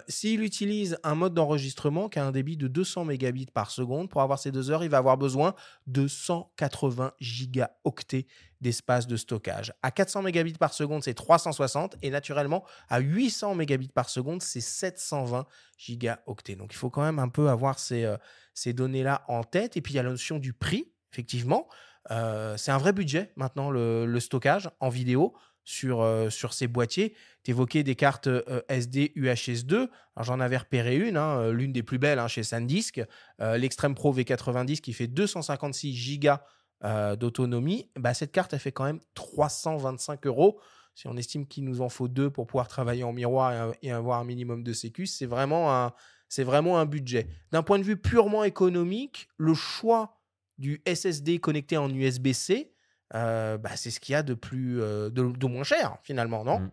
S'il utilise un mode d'enregistrement qui a un débit de 200 mégabits par seconde, pour avoir ces 2 heures, il va avoir besoin de 180 gigaoctets d'espace de stockage. À 400 mégabits par seconde, c'est 360 et naturellement, à 800 mégabits par seconde, c'est 720 gigaoctets. Donc, il faut quand même un peu avoir ces données-là en tête. Et puis, il y a la notion du prix, effectivement. C'est un vrai budget maintenant, le stockage en vidéo sur ces boîtiers. Tu évoquais des cartes SD UHS-2. Alors, j'en avais repéré une, hein, l'une des plus belles, hein, chez SanDisk, l'Extreme Pro V90 qui fait 256 gigas d'autonomie. Bah, cette carte, elle fait quand même 325 €. Si on estime qu'il nous en faut 2 pour pouvoir travailler en miroir et avoir un minimum de sécu, c'est vraiment un budget. D'un point de vue purement économique, le choix du SSD connecté en USB-C, bah, c'est ce qu'il y a de moins cher, finalement, non? Mm.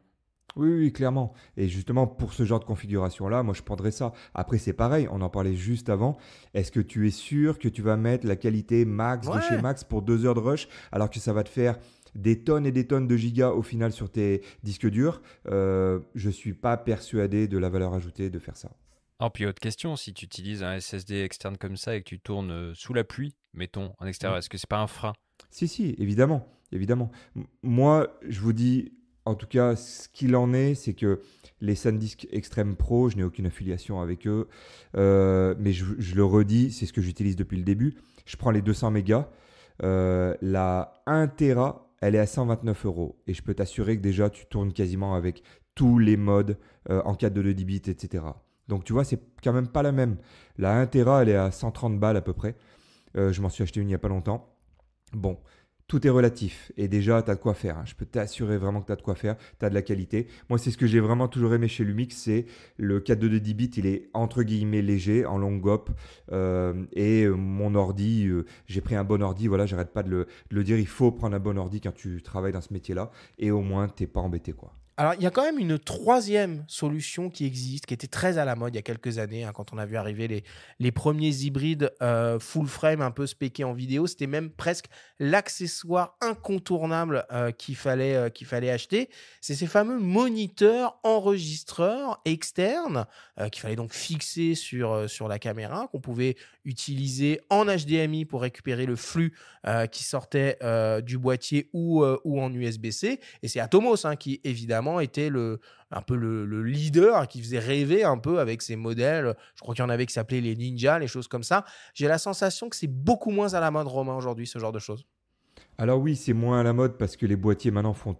Oui, oui, clairement. Et justement, pour ce genre de configuration-là, moi, je prendrais ça. Après, c'est pareil, on en parlait juste avant. Est-ce que tu es sûr que tu vas mettre la qualité max de chez Ouais. Max pour 2 heures de rush, alors que ça va te faire des tonnes et des tonnes de gigas au final sur tes disques durs? Je ne suis pas persuadé de la valeur ajoutée de faire ça. Ah, puis autre question, si tu utilises un SSD externe comme ça et que tu tournes sous la pluie, mettons, en extérieur, est-ce que c'est pas un frein? Si, si, évidemment, évidemment. Moi, je vous dis, en tout cas, ce qu'il en est, c'est que les SanDisk Extreme Pro, je n'ai aucune affiliation avec eux, mais je le redis, c'est ce que j'utilise depuis le début. Je prends les 200 mégas, la 1 Tera, elle est à 129 €. Et je peux t'assurer que déjà, tu tournes quasiment avec tous les modes en 422 bits, etc. Donc, tu vois, c'est quand même pas la même. La 1 Tera, elle est à 130 balles à peu près. Je m'en suis acheté une il n'y a pas longtemps. Bon, tout est relatif et déjà, tu as de quoi faire, hein. Je peux t'assurer vraiment que tu as de quoi faire, tu as de la qualité. Moi, c'est ce que j'ai vraiment toujours aimé chez Lumix, c'est le 422 10 bits, il est entre guillemets léger, en long GOP. Mon ordi, j'ai pris un bon ordi, voilà, j'arrête pas de le dire, il faut prendre un bon ordi quand tu travailles dans ce métier-là et au moins, tu n'es pas embêté, quoi. Alors, il y a quand même une troisième solution qui existe, qui était très à la mode il y a quelques années, hein, quand on a vu arriver les premiers hybrides full frame un peu spéqués en vidéo. C'était même presque l'accessoire incontournable qu'il fallait acheter. C'est ces fameux moniteurs enregistreurs externes qu'il fallait donc fixer sur la caméra, qu'on pouvait utiliser en HDMI pour récupérer le flux qui sortait du boîtier ou en USB-C. Et c'est Atomos, hein, qui évidemment était un peu le leader, qui faisait rêver un peu avec ses modèles. Je crois qu'il y en avait qui s'appelaient les Ninja, les choses comme ça. J'ai la sensation que c'est beaucoup moins à la mode, Romain, aujourd'hui, ce genre de choses. Alors oui, c'est moins à la mode parce que les boîtiers maintenant font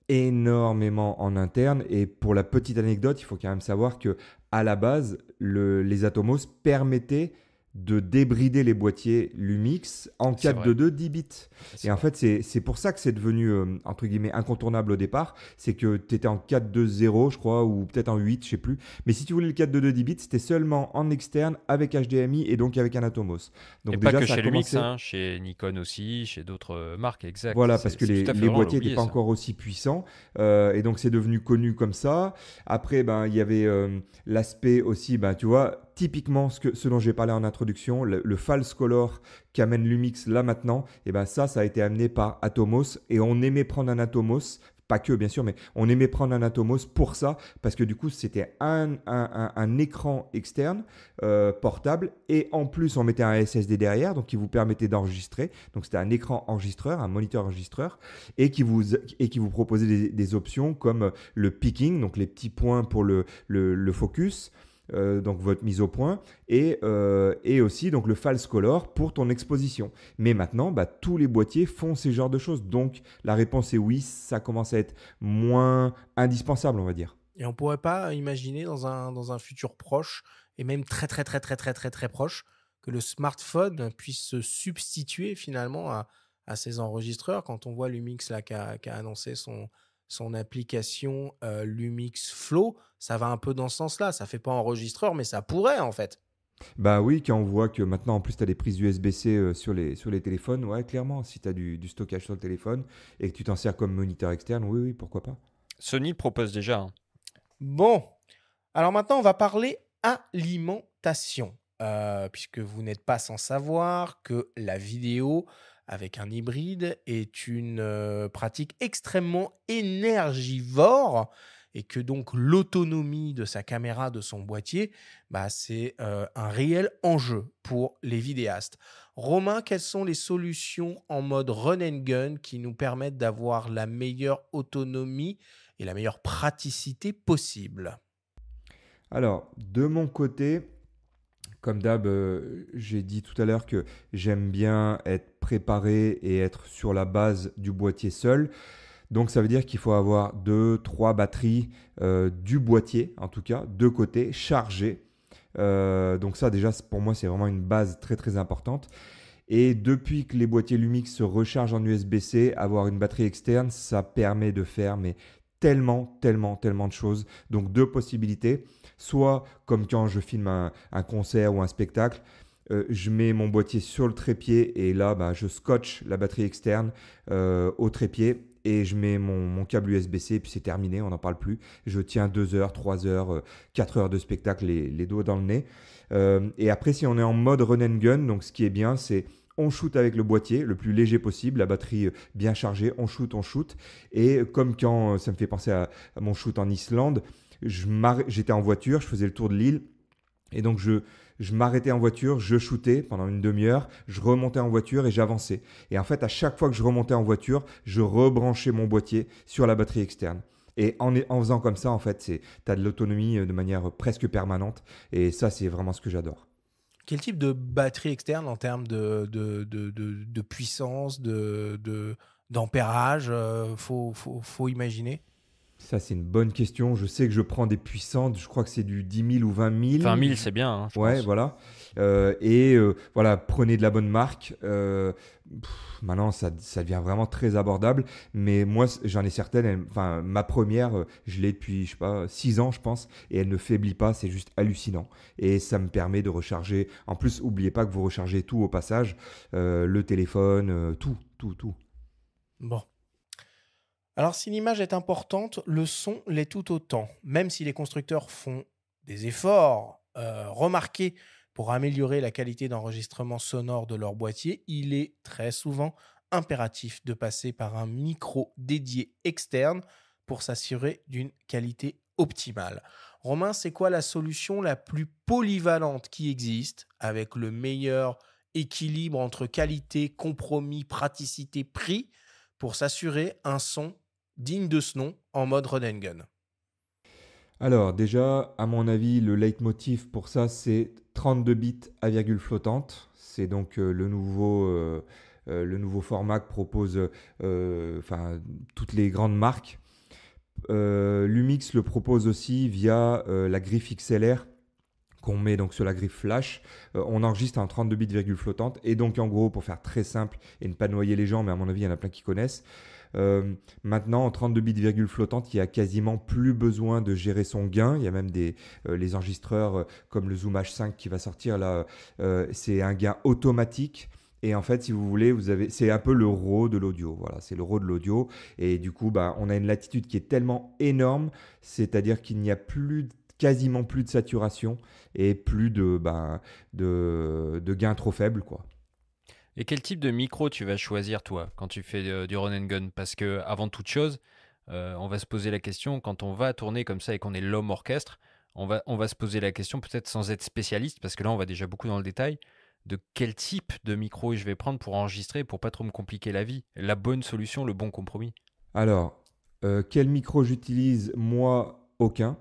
énormément en interne. Et pour la petite anecdote, il faut quand même savoir que à la base, les Atomos permettaient de débrider les boîtiers Lumix en C'est vrai. 422 10 bits. C'est Et en vrai. fait, c'est pour ça que c'est devenu, entre guillemets, incontournable au départ. C'est que tu étais en 420, je crois, ou peut-être en 8, je sais plus. Mais si tu voulais le 422 10 bits, c'était seulement en externe avec HDMI et donc avec un Atomos. Et Donc pas déjà, que ça a chez Lumix, commencé. hein, chez Nikon aussi, chez d'autres marques, exact. Voilà, parce que C'est tout à fait les vrai, on l'a boîtiers n'étaient oublié pas ça. encore aussi puissants. Et donc, c'est devenu connu comme ça. Après, ben, il y avait l'aspect aussi, ben, tu vois, typiquement ce dont j'ai parlé en introduction, le false color qu'amène Lumix là maintenant, et ben ça a été amené par Atomos. Et on aimait prendre un Atomos. Pas que, bien sûr, mais on aimait prendre un Atomos pour ça, parce que du coup, c'était un écran externe portable, et en plus, on mettait un SSD derrière, donc qui vous permettait d'enregistrer. Donc, c'était un écran enregistreur, un moniteur enregistreur, et qui vous proposait des options comme le picking, donc les petits points pour le focus. Donc votre mise au point et aussi donc le false color pour ton exposition. Mais maintenant, bah, tous les boîtiers font ces genres de choses. Donc la réponse est oui, ça commence à être moins indispensable, on va dire. Et on pourrait pas imaginer dans un futur proche, et même très, très, très, très, très, très, très proche, que le smartphone puisse se substituer finalement à ces enregistreurs. Quand on voit Lumix là, qui a annoncé son application Lumix Flow, ça va un peu dans ce sens-là. Ça fait pas enregistreur, mais ça pourrait en fait. Bah oui, quand on voit que maintenant, en plus, tu as des prises USB-C sur les téléphones, ouais, clairement, si tu as du stockage sur le téléphone et que tu t'en sers comme moniteur externe, oui, oui, pourquoi pas. Sony le propose déjà, hein. Bon, alors maintenant, on va parler alimentation. Puisque vous n'êtes pas sans savoir que la vidéo avec un hybride est une pratique extrêmement énergivore et que donc l'autonomie de sa caméra, de son boîtier, bah, c'est un réel enjeu pour les vidéastes. Romain, quelles sont les solutions en mode run and gun qui nous permettent d'avoir la meilleure autonomie et la meilleure praticité possible? Alors, de mon côté, comme d'hab, j'ai dit tout à l'heure que j'aime bien être préparé et être sur la base du boîtier seul. Donc ça veut dire qu'il faut avoir 2, 3 batteries du boîtier, en tout cas, de côté, chargées. Donc ça déjà, pour moi, c'est vraiment une base très très importante. Et depuis que les boîtiers Lumix se rechargent en USB-C, avoir une batterie externe, ça permet de faire mais tellement de choses. Donc 2 possibilités. Soit comme quand je filme un concert ou un spectacle, je mets mon boîtier sur le trépied et là, bah, je scotche la batterie externe au trépied et je mets mon câble USB-C et puis c'est terminé, on n'en parle plus. Je tiens 2 heures, 3 heures, 4 heures de spectacle les doigts dans le nez. Et après, si on est en mode run and gun, donc ce qui est bien, c'est on shoot avec le boîtier le plus léger possible, la batterie bien chargée, on shoot. Et comme quand ça me fait penser à mon shoot en Islande, j'étais en voiture, je faisais le tour de l'île et donc je m'arrêtais en voiture, je shootais pendant une demi-heure, je remontais en voiture et j'avançais. Et en fait, à chaque fois que je remontais en voiture, je rebranchais mon boîtier sur la batterie externe. Et en faisant comme ça, en fait, tu as de l'autonomie de manière presque permanente. Et ça, c'est vraiment ce que j'adore. Quel type de batterie externe en termes de puissance, d'ampérage faut imaginer? Ça, c'est une bonne question. Je sais que je prends des puissantes. Je crois que c'est du 10 000 ou 20 000. 20 000, c'est bien, hein, je Ouais, pense. voilà. Voilà, prenez de la bonne marque. Maintenant, ça devient vraiment très abordable. Mais moi, j'en ai certaines. Enfin, ma première, je l'ai depuis, je sais pas, 6 ans, je pense. Et elle ne faiblit pas. C'est juste hallucinant. Et ça me permet de recharger. En plus, n'oubliez pas que vous rechargez tout au passage. Le téléphone, tout. Bon. Alors, si l'image est importante, le son l'est tout autant. Même si les constructeurs font des efforts remarqués pour améliorer la qualité d'enregistrement sonore de leur boîtier, il est très souvent impératif de passer par un micro dédié externe pour s'assurer d'une qualité optimale. Romain, c'est quoi la solution la plus polyvalente qui existe avec le meilleur équilibre entre qualité, compromis, praticité, prix pour s'assurer un son digne de ce nom en mode run and gun? Alors déjà, à mon avis, le leitmotiv pour ça, c'est 32 bits à virgule flottante. C'est donc le nouveau format que proposent toutes les grandes marques. Lumix le propose aussi via la griffe XLR qu'on met donc sur la griffe flash. On enregistre en 32 bits virgule flottante. Et donc en gros, pour faire très simple et ne pas noyer les gens, mais à mon avis, il y en a plein qui connaissent. Maintenant, en 32 bits virgule flottante, il n'y a quasiment plus besoin de gérer son gain. Il y a même les enregistreurs comme le Zoom H5 qui va sortir là. C'est un gain automatique. Et en fait, si vous voulez, c'est un peu le RAW de l'audio. Voilà, c'est le RAW de l'audio. Et du coup, on a une latitude qui est tellement énorme, c'est-à-dire qu'il n'y a quasiment plus de saturation et plus de gains trop faibles, quoi. Et quel type de micro tu vas choisir, toi, quand tu fais du run and gun? Parce que avant toute chose, on va se poser la question, quand on va tourner comme ça et qu'on est l'homme orchestre, on va se poser la question, peut-être sans être spécialiste, parce que là, on va déjà beaucoup dans le détail, de quel type de micro je vais prendre pour enregistrer, pour pas trop me compliquer la vie. La bonne solution, le bon compromis. Alors, quel micro j'utilise? Moi, aucun.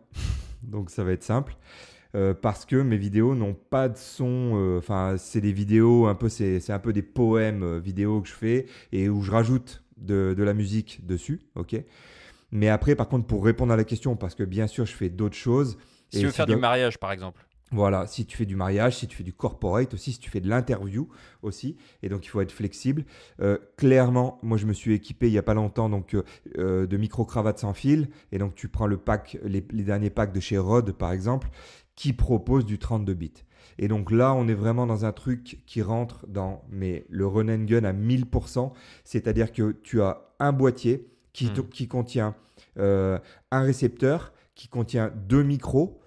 Donc, ça va être simple. Parce que mes vidéos n'ont pas de son. C'est des vidéos, c'est un peu des poèmes vidéo que je fais et où je rajoute de la musique dessus. Ok. Mais après, par contre, pour répondre à la question, parce que bien sûr, je fais d'autres choses. Si tu veux faire du mariage, par exemple. Voilà, si tu fais du mariage, si tu fais du corporate aussi, si tu fais de l'interview aussi, et donc il faut être flexible. Clairement, moi je me suis équipé il n'y a pas longtemps de micro-cravates sans fil, et donc tu prends le pack, les derniers packs de chez Rode par exemple, qui proposent du 32 bits. Et donc là, on est vraiment dans un truc qui rentre dans le run and gun à 1000%. C'est-à-dire que tu as un boîtier qui contient un récepteur, qui contient 2 micros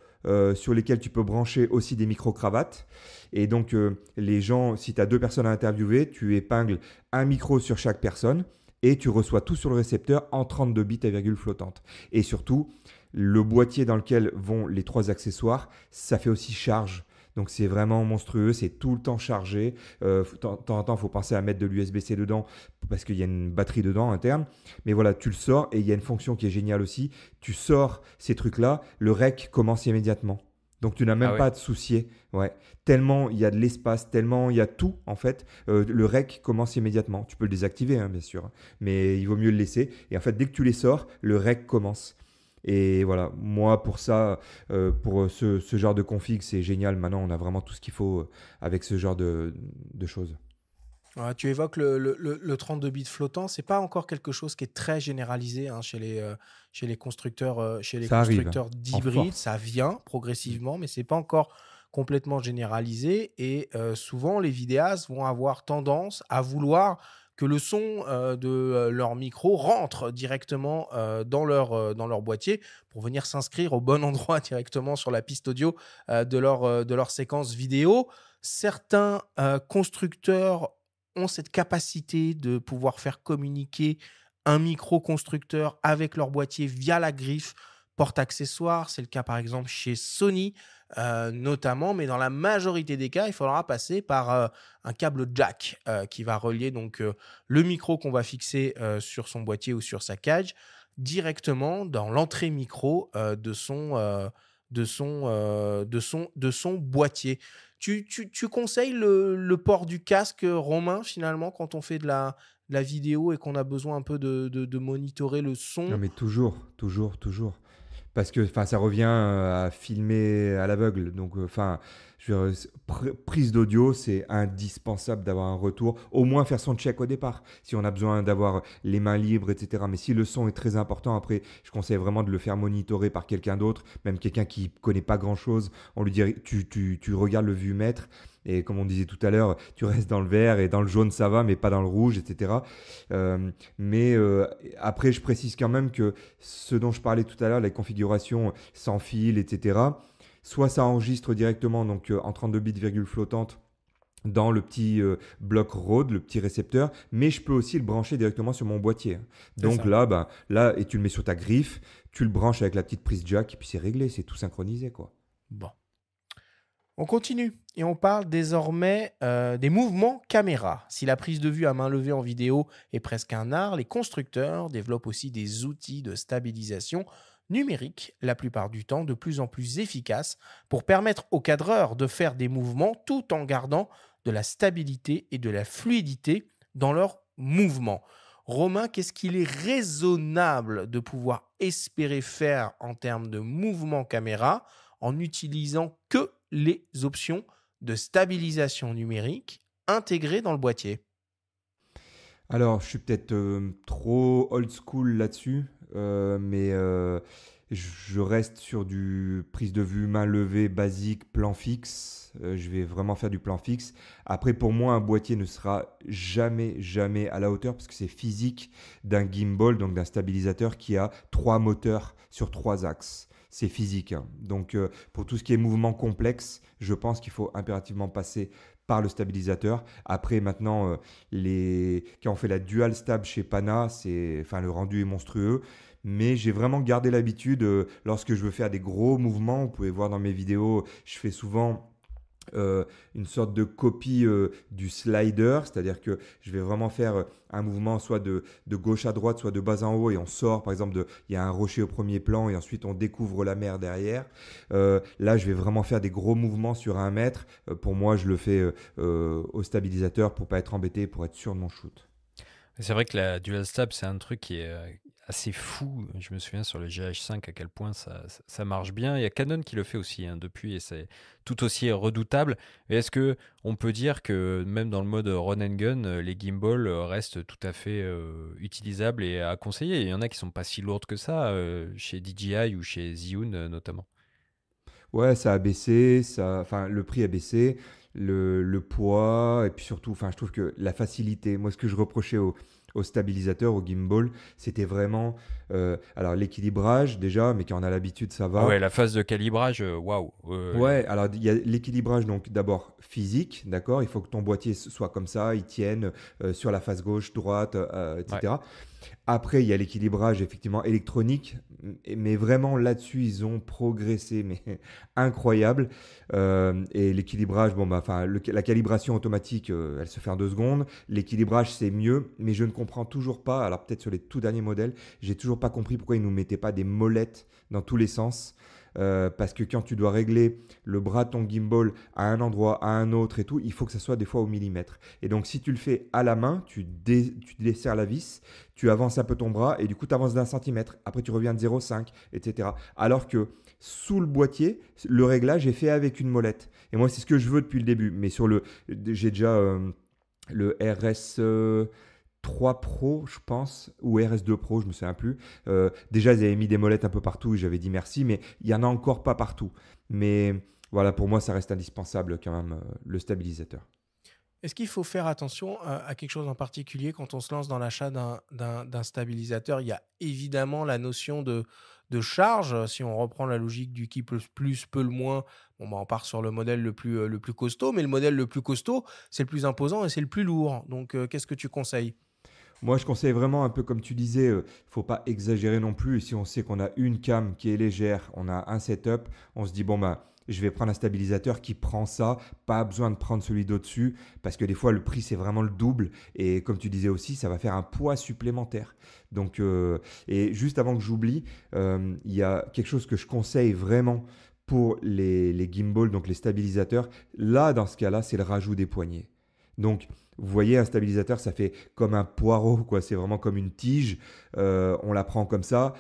sur lesquels tu peux brancher aussi des micro-cravates. Et donc, les gens, si tu as 2 personnes à interviewer, tu épingles un micro sur chaque personne et tu reçois tout sur le récepteur en 32 bits à virgule flottante. Et surtout, le boîtier dans lequel vont les 3 accessoires, ça fait aussi charge. Donc c'est vraiment monstrueux, c'est tout le temps chargé. De temps en temps, il faut penser à mettre de l'USB-C dedans parce qu'il y a une batterie dedans interne. Mais voilà, tu le sors et il y a une fonction qui est géniale aussi. Tu sors ces trucs-là, le rec commence immédiatement. Donc tu n'as même pas à te soucier. Ouais. Tellement il y a de l'espace, tellement il y a tout en fait. Le rec commence immédiatement. Tu peux le désactiver hein, bien sûr, mais il vaut mieux le laisser. Et en fait, dès que tu les sors, le rec commence. Et voilà, moi pour ça, pour ce genre de config, c'est génial. Maintenant, on a vraiment tout ce qu'il faut avec ce genre de choses. Ouais, tu évoques le 32 bits flottant, c'est pas encore quelque chose qui est très généralisé hein, chez les constructeurs, Ça arrive, en d'hybrides. force. Ça vient progressivement, mais c'est pas encore complètement généralisé. Et souvent, les vidéastes vont avoir tendance à vouloir que le son de leur micro rentre directement dans leur boîtier pour venir s'inscrire au bon endroit directement sur la piste audio de leur séquence vidéo. Certains constructeurs ont cette capacité de pouvoir faire communiquer un micro-constructeur avec leur boîtier via la griffe porte-accessoire. C'est le cas par exemple chez Sony notamment, mais dans la majorité des cas, il faudra passer par un câble jack qui va relier donc le micro qu'on va fixer sur son boîtier ou sur sa cage directement dans l'entrée micro de son boîtier. Tu conseilles le port du casque, Romain, finalement, quand on fait de la vidéo et qu'on a besoin un peu de monitorer le Non, son? mais toujours. Parce que ça revient à filmer à l'aveugle. Donc, prise d'audio, c'est indispensable d'avoir un retour. Au moins faire son check au départ, si on a besoin d'avoir les mains libres, etc. Mais si le son est très important, après, je conseille vraiment de le faire monitorer par quelqu'un d'autre, même quelqu'un qui ne connaît pas grand-chose. On lui dit, tu regardes le vue-mètre. Et comme on disait tout à l'heure, tu restes dans le vert et dans le jaune ça va, mais pas dans le rouge, etc. Après, je précise quand même que ce dont je parlais tout à l'heure, les configurations sans fil, etc., soit ça enregistre directement donc, en 32 bits virgule flottante dans le petit bloc Rode, le petit récepteur, mais je peux aussi le brancher directement sur mon boîtier. Donc là, et tu le mets sur ta griffe, tu le branches avec la petite prise jack, et puis c'est réglé, c'est tout synchronisé, quoi. Bon. On continue et on parle désormais des mouvements caméra. Si la prise de vue à main levée en vidéo est presque un art, les constructeurs développent aussi des outils de stabilisation numérique, la plupart du temps de plus en plus efficaces, pour permettre aux cadreurs de faire des mouvements tout en gardant de la stabilité et de la fluidité dans leurs mouvements. Romain, qu'est-ce qu'il est raisonnable de pouvoir espérer faire en termes de mouvement caméra en n'utilisant que les options de stabilisation numérique intégrées dans le boîtier? Alors, je suis peut-être trop old school là-dessus, mais je reste sur du prise de vue main levée basique, plan fixe. Je vais vraiment faire du plan fixe. Après, pour moi, un boîtier ne sera jamais à la hauteur parce que c'est physique d'un gimbal, donc d'un stabilisateur qui a 3 moteurs sur 3 axes. C'est physique, hein. Donc, pour tout ce qui est mouvement complexe, je pense qu'il faut impérativement passer par le stabilisateur. Après, maintenant, quand on fait la dual stab chez Pana, le rendu est monstrueux. Mais j'ai vraiment gardé l'habitude, lorsque je veux faire des gros mouvements, vous pouvez voir dans mes vidéos, je fais souvent une sorte de copie du slider, c'est-à-dire que je vais vraiment faire un mouvement soit de gauche à droite, soit de bas en haut, et on sort, par exemple, il y a un rocher au premier plan, et ensuite on découvre la mer derrière. Là, je vais vraiment faire des gros mouvements sur 1 mètre. Pour moi, je le fais au stabilisateur pour pas être embêté, pour être sûr de mon shoot. C'est vrai que la dual stab, c'est un truc qui est assez fou. Je me souviens sur le GH5 à quel point ça marche bien. Il y a Canon qui le fait aussi hein, depuis et c'est tout aussi redoutable. Et est-ce que on peut dire que même dans le mode run and gun, les gimbals restent tout à fait utilisables et à conseiller? Il y en a qui sont pas si lourdes que ça chez DJI ou chez Zhiyun notamment. Ouais, ça a baissé, enfin, le prix a baissé, le poids, et puis surtout, enfin, je trouve que la facilité. Moi, ce que je reprochais au stabilisateur, au gimbal, c'était vraiment alors l'équilibrage déjà, mais quand on a l'habitude, ça Ah va. ouais, la phase de calibrage, waouh. Ouais, alors il y a l'équilibrage, donc d'abord physique, d'accord? Il faut que ton boîtier soit comme ça, il tienne sur la face gauche, droite, Ouais. etc. Après, il y a l'équilibrage effectivement électronique, mais vraiment là-dessus, ils ont progressé, mais incroyable. Et l'équilibrage, bon, bah, enfin, la calibration automatique, elle se fait en 2 secondes. L'équilibrage, c'est mieux, mais je ne comprends toujours pas. Alors peut-être sur les tout derniers modèles, j'ai toujours pas compris pourquoi ils nous mettaient pas des molettes dans tous les sens. Parce que quand tu dois régler le bras de ton gimbal à un endroit, à un autre et tout, il faut que ça soit des fois au millimètre. Et donc, si tu le fais à la main, tu desserres la vis, tu avances un peu ton bras et du coup, tu avances d'1 centimètre. Après, tu reviens de 0,5, etc. Alors que sous le boîtier, le réglage est fait avec une molette. Et moi, c'est ce que je veux depuis le début. Mais j'ai déjà le RS 3 Pro, je pense, ou RS2 Pro, je me souviens plus. Déjà, ils avaient mis des molettes un peu partout et j'avais dit merci, mais il n'y en a encore pas partout. Mais voilà, pour moi, ça reste indispensable quand même, le stabilisateur. Est-ce qu'il faut faire attention à quelque chose en particulier quand on se lance dans l'achat d'un stabilisateur? Il y a évidemment la notion de charge. Si on reprend la logique du qui peut le plus, peut le moins, bon, bah, on part sur le modèle le plus costaud, mais le modèle le plus costaud, c'est le plus imposant et c'est le plus lourd. Donc, qu'est-ce que tu conseilles? Moi, je conseille vraiment un peu comme tu disais, faut pas exagérer non plus. Et si on sait qu'on a une cam qui est légère, on a un setup, on se dit bon bah je vais prendre un stabilisateur qui prend ça, pas besoin de prendre celui d'au-dessus parce que des fois le prix c'est vraiment le double et comme tu disais aussi, ça va faire un poids supplémentaire. Donc et juste avant que j'oublie, il y a quelque chose que je conseille vraiment pour les gimbals, donc les stabilisateurs. Là, dans ce cas-là, c'est le rajout des poignées. Donc vous voyez, un stabilisateur, ça fait comme un poireau, quoi. C'est vraiment comme une tige. On la prend comme ça.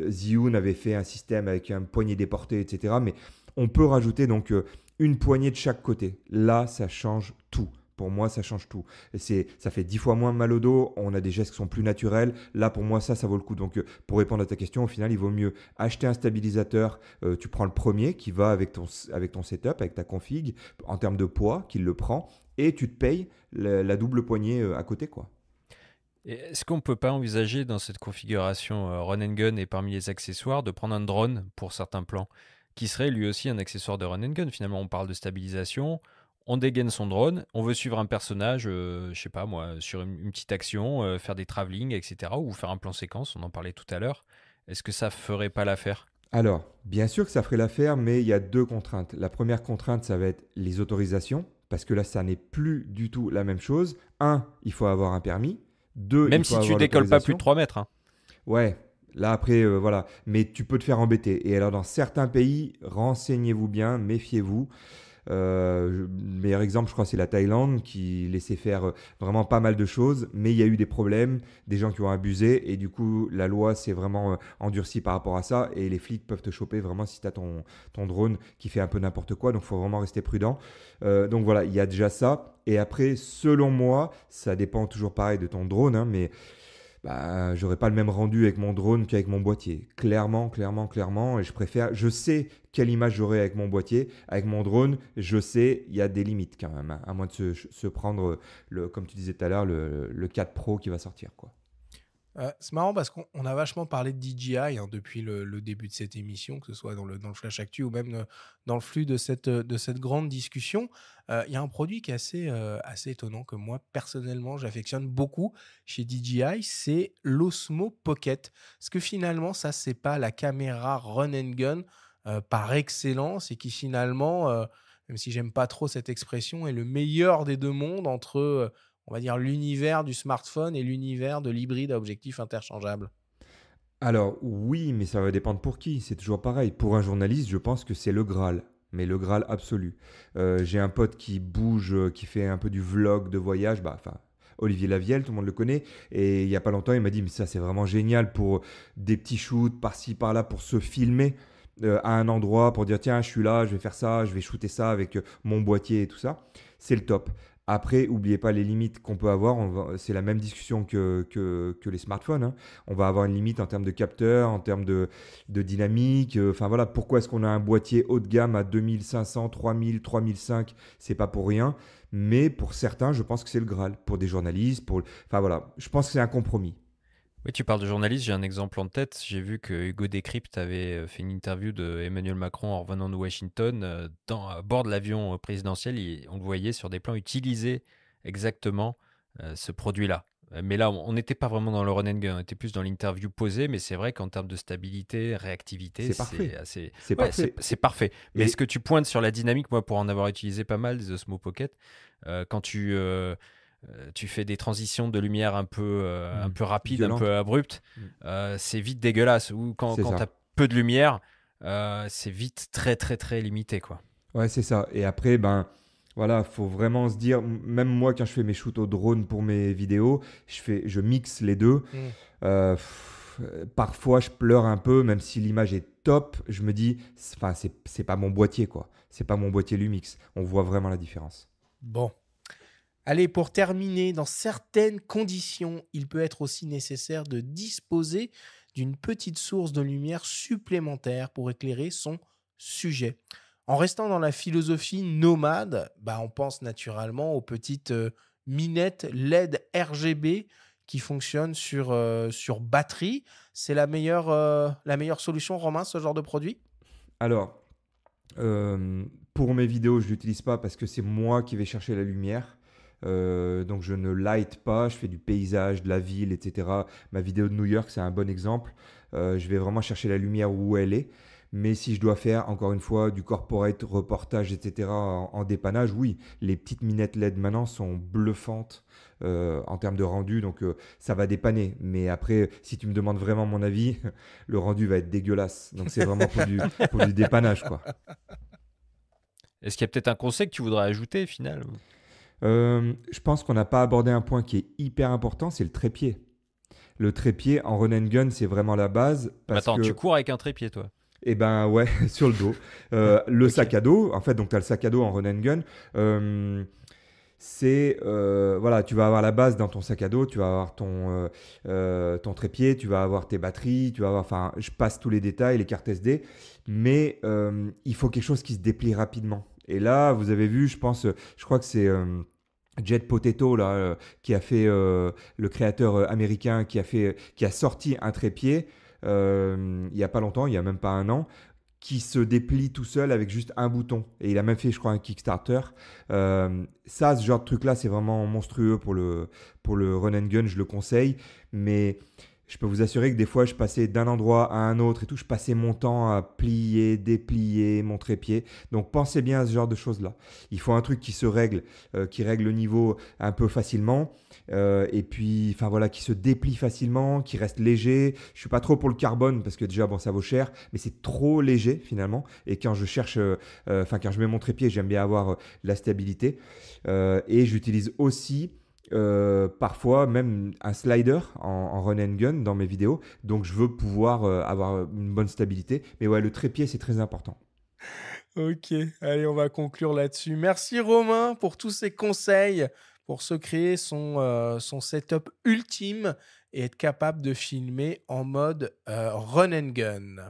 Zhiyun avait fait un système avec un poignet déporté, etc. Mais on peut rajouter donc une poignée de chaque côté. Là, ça change tout. Pour moi, ça change tout. Ça fait 10 fois moins mal au dos. On a des gestes qui sont plus naturels. Là, pour moi, ça vaut le coup. Donc, pour répondre à ta question, au final, il vaut mieux acheter un stabilisateur. Tu prends le premier qui va avec ton setup, avec ta config, en termes de poids, qui le prend. Et tu te payes la double poignée à côté, quoi. Et est-ce qu'on peut pas envisager dans cette configuration run and gun et parmi les accessoires de prendre un drone pour certains plans, qui serait lui aussi un accessoire de run and gun? Finalement, on parle de stabilisation, on dégaine son drone, on veut suivre un personnage, je sais pas moi, sur une petite action, faire des travelling, etc. Ou faire un plan séquence, on en parlait tout à l'heure. Est-ce que ça ferait pas l'affaire? Alors, bien sûr que ça ferait l'affaire, mais il y a 2 contraintes. La première contrainte, ça va être les autorisations, parce que là, ça n'est plus du tout la même chose. Un, il faut avoir un permis. Deux, Même il faut si tu avoir décolles pas plus l'autorisation. de 3 mètres, hein. Ouais, là après, voilà. Mais tu peux te faire embêter. Et alors, dans certains pays, renseignez-vous bien, méfiez-vous. Le meilleur exemple, je crois, c'est la Thaïlande qui laissait faire vraiment pas mal de choses, mais il y a eu des problèmes, des gens qui ont abusé, et du coup, la loi s'est vraiment endurcie par rapport à ça, et les flics peuvent te choper vraiment si tu as ton drone qui fait un peu n'importe quoi, donc il faut vraiment rester prudent. Donc voilà, il y a déjà ça. Et après, selon moi, ça dépend toujours pareil de ton drone, hein, mais bah, j'aurais pas le même rendu avec mon drone qu'avec mon boîtier. Clairement, clairement, clairement. Et je sais quelle image j'aurai avec mon boîtier. Avec mon drone, je sais, il y a des limites quand même, hein, à moins de se prendre, comme tu disais tout à l'heure, le 4 Pro qui va sortir, quoi. C'est marrant parce qu'on a vachement parlé de DJI depuis le début de cette émission, que ce soit dans le Flash Actu ou même dans le flux de cette grande discussion. Il y a un produit qui est assez étonnant que moi, personnellement, j'affectionne beaucoup chez DJI, c'est l'Osmo Pocket. Parce que finalement, ça, c'est pas la caméra run and gun par excellence et qui finalement, même si j'aime pas trop cette expression, est le meilleur des deux mondes entre on va dire, l'univers du smartphone et l'univers de l'hybride à objectif interchangeable? Alors oui, mais ça va dépendre pour qui. C'est toujours pareil. Pour un journaliste, je pense que c'est le Graal. Mais le Graal absolu. J'ai un pote qui bouge, qui fait un peu du vlog de voyage. Bah, enfin, Olivier Lavielle, tout le monde le connaît. Et il n'y a pas longtemps, il m'a dit, mais ça c'est vraiment génial pour des petits shoots par-ci, par-là, pour se filmer à un endroit, pour dire, tiens, je suis là, je vais faire ça, je vais shooter ça avec mon boîtier et tout ça. C'est le top. Après, n'oubliez pas les limites qu'on peut avoir. C'est la même discussion que les smartphones, hein. On va avoir une limite en termes de capteur, en termes de dynamique. Enfin voilà, pourquoi est-ce qu'on a un boîtier haut de gamme à 2500, 3000, 3005? C'est pas pour rien. Mais pour certains, je pense que c'est le Graal. Pour des journalistes, enfin voilà, je pense que c'est un compromis. Oui, tu parles de journaliste, j'ai un exemple en tête. J'ai vu que Hugo Décrypte avait fait une interview de Emmanuel Macron en revenant de Washington à bord de l'avion présidentiel. On le voyait sur des plans utiliser exactement ce produit-là. Mais là, on n'était pas vraiment dans le run and gun, on était plus dans l'interview posée, mais c'est vrai qu'en termes de stabilité, réactivité, C'est parfait. c'est assez... C'est Ouais, parfait. c'est parfait. Mais Et- ce que tu pointes sur la dynamique, moi, pour en avoir utilisé pas mal des Osmo Pocket, quand tu fais des transitions de lumière un peu rapides, un Violente. peu abruptes, c'est vite dégueulasse. Ou C'est quand ça. tu as peu de lumière, c'est vite très très très limité, quoi. Ouais, c'est ça. Et après, ben, voilà, faut vraiment se dire, même moi, quand je fais mes shoots au drone pour mes vidéos, je mixe les deux. Mm. Parfois, je pleure un peu, même si l'image est top. Je me dis, enfin, c'est pas mon boîtier, quoi. C'est pas mon boîtier Lumix. On voit vraiment la différence. Bon. Allez, pour terminer, dans certaines conditions, il peut être aussi nécessaire de disposer d'une petite source de lumière supplémentaire pour éclairer son sujet. En restant dans la philosophie nomade, on pense naturellement aux petites minettes LED RGB qui fonctionnent sur batterie. C'est la meilleure solution, Romain, ce genre de produit? Alors, pour mes vidéos, je l'utilise pas parce que c'est moi qui vais chercher la lumière. Donc je ne light pas, je fais du paysage, de la ville, etc. Ma vidéo de New York, c'est un bon exemple. Je vais vraiment chercher la lumière où elle est. Mais si je dois faire, encore une fois, du corporate, reportage, etc., en dépannage, oui, les petites minettes LED maintenant sont bluffantes en termes de rendu, donc ça va dépanner. Mais après, si tu me demandes vraiment mon avis, le rendu va être dégueulasse. Donc c'est vraiment pour du dépannage, quoi. Est-ce qu'il y a peut-être un conseil que tu voudrais ajouter, au final? Je pense qu'on n'a pas abordé un point qui est hyper important, c'est le trépied. Le trépied en run and gun, c'est vraiment la base. Parce Attends, que, tu cours avec un trépied, toi? eh ben ouais, sur le dos. Le sac à dos, en fait, donc tu as le sac à dos en run and gun. Voilà, tu vas avoir la base dans ton sac à dos, tu vas avoir ton trépied, tu vas avoir tes batteries, enfin, je passe tous les détails, les cartes SD, mais il faut quelque chose qui se déplie rapidement. Et là, vous avez vu, je crois que c'est Jet Potato là, qui a fait le créateur américain qui a sorti un trépied il y a pas longtemps, il y a même pas un an, qui se déplie tout seul avec juste un bouton. Et il a même fait, je crois, un Kickstarter. Ce genre de truc-là, c'est vraiment monstrueux pour le run and gun, je le conseille. Mais je peux vous assurer que des fois, je passais d'un endroit à un autre et tout. Je passais mon temps à plier, déplier mon trépied. Donc, pensez bien à ce genre de choses-là. Il faut un truc qui se règle, qui règle le niveau un peu facilement. Et puis, enfin voilà, qui se déplie facilement, qui reste léger. Je suis pas trop pour le carbone parce que déjà, bon, ça vaut cher, mais c'est trop léger finalement. Et quand je cherche, quand je mets mon trépied, j'aime bien avoir de la stabilité. Et j'utilise aussi parfois même un slider en run and gun dans mes vidéos. Donc, je veux pouvoir avoir une bonne stabilité. Mais ouais, le trépied, c'est très important. Ok, allez, on va conclure là-dessus. Merci Romain pour tous ces conseils pour se créer son setup ultime et être capable de filmer en mode run and gun.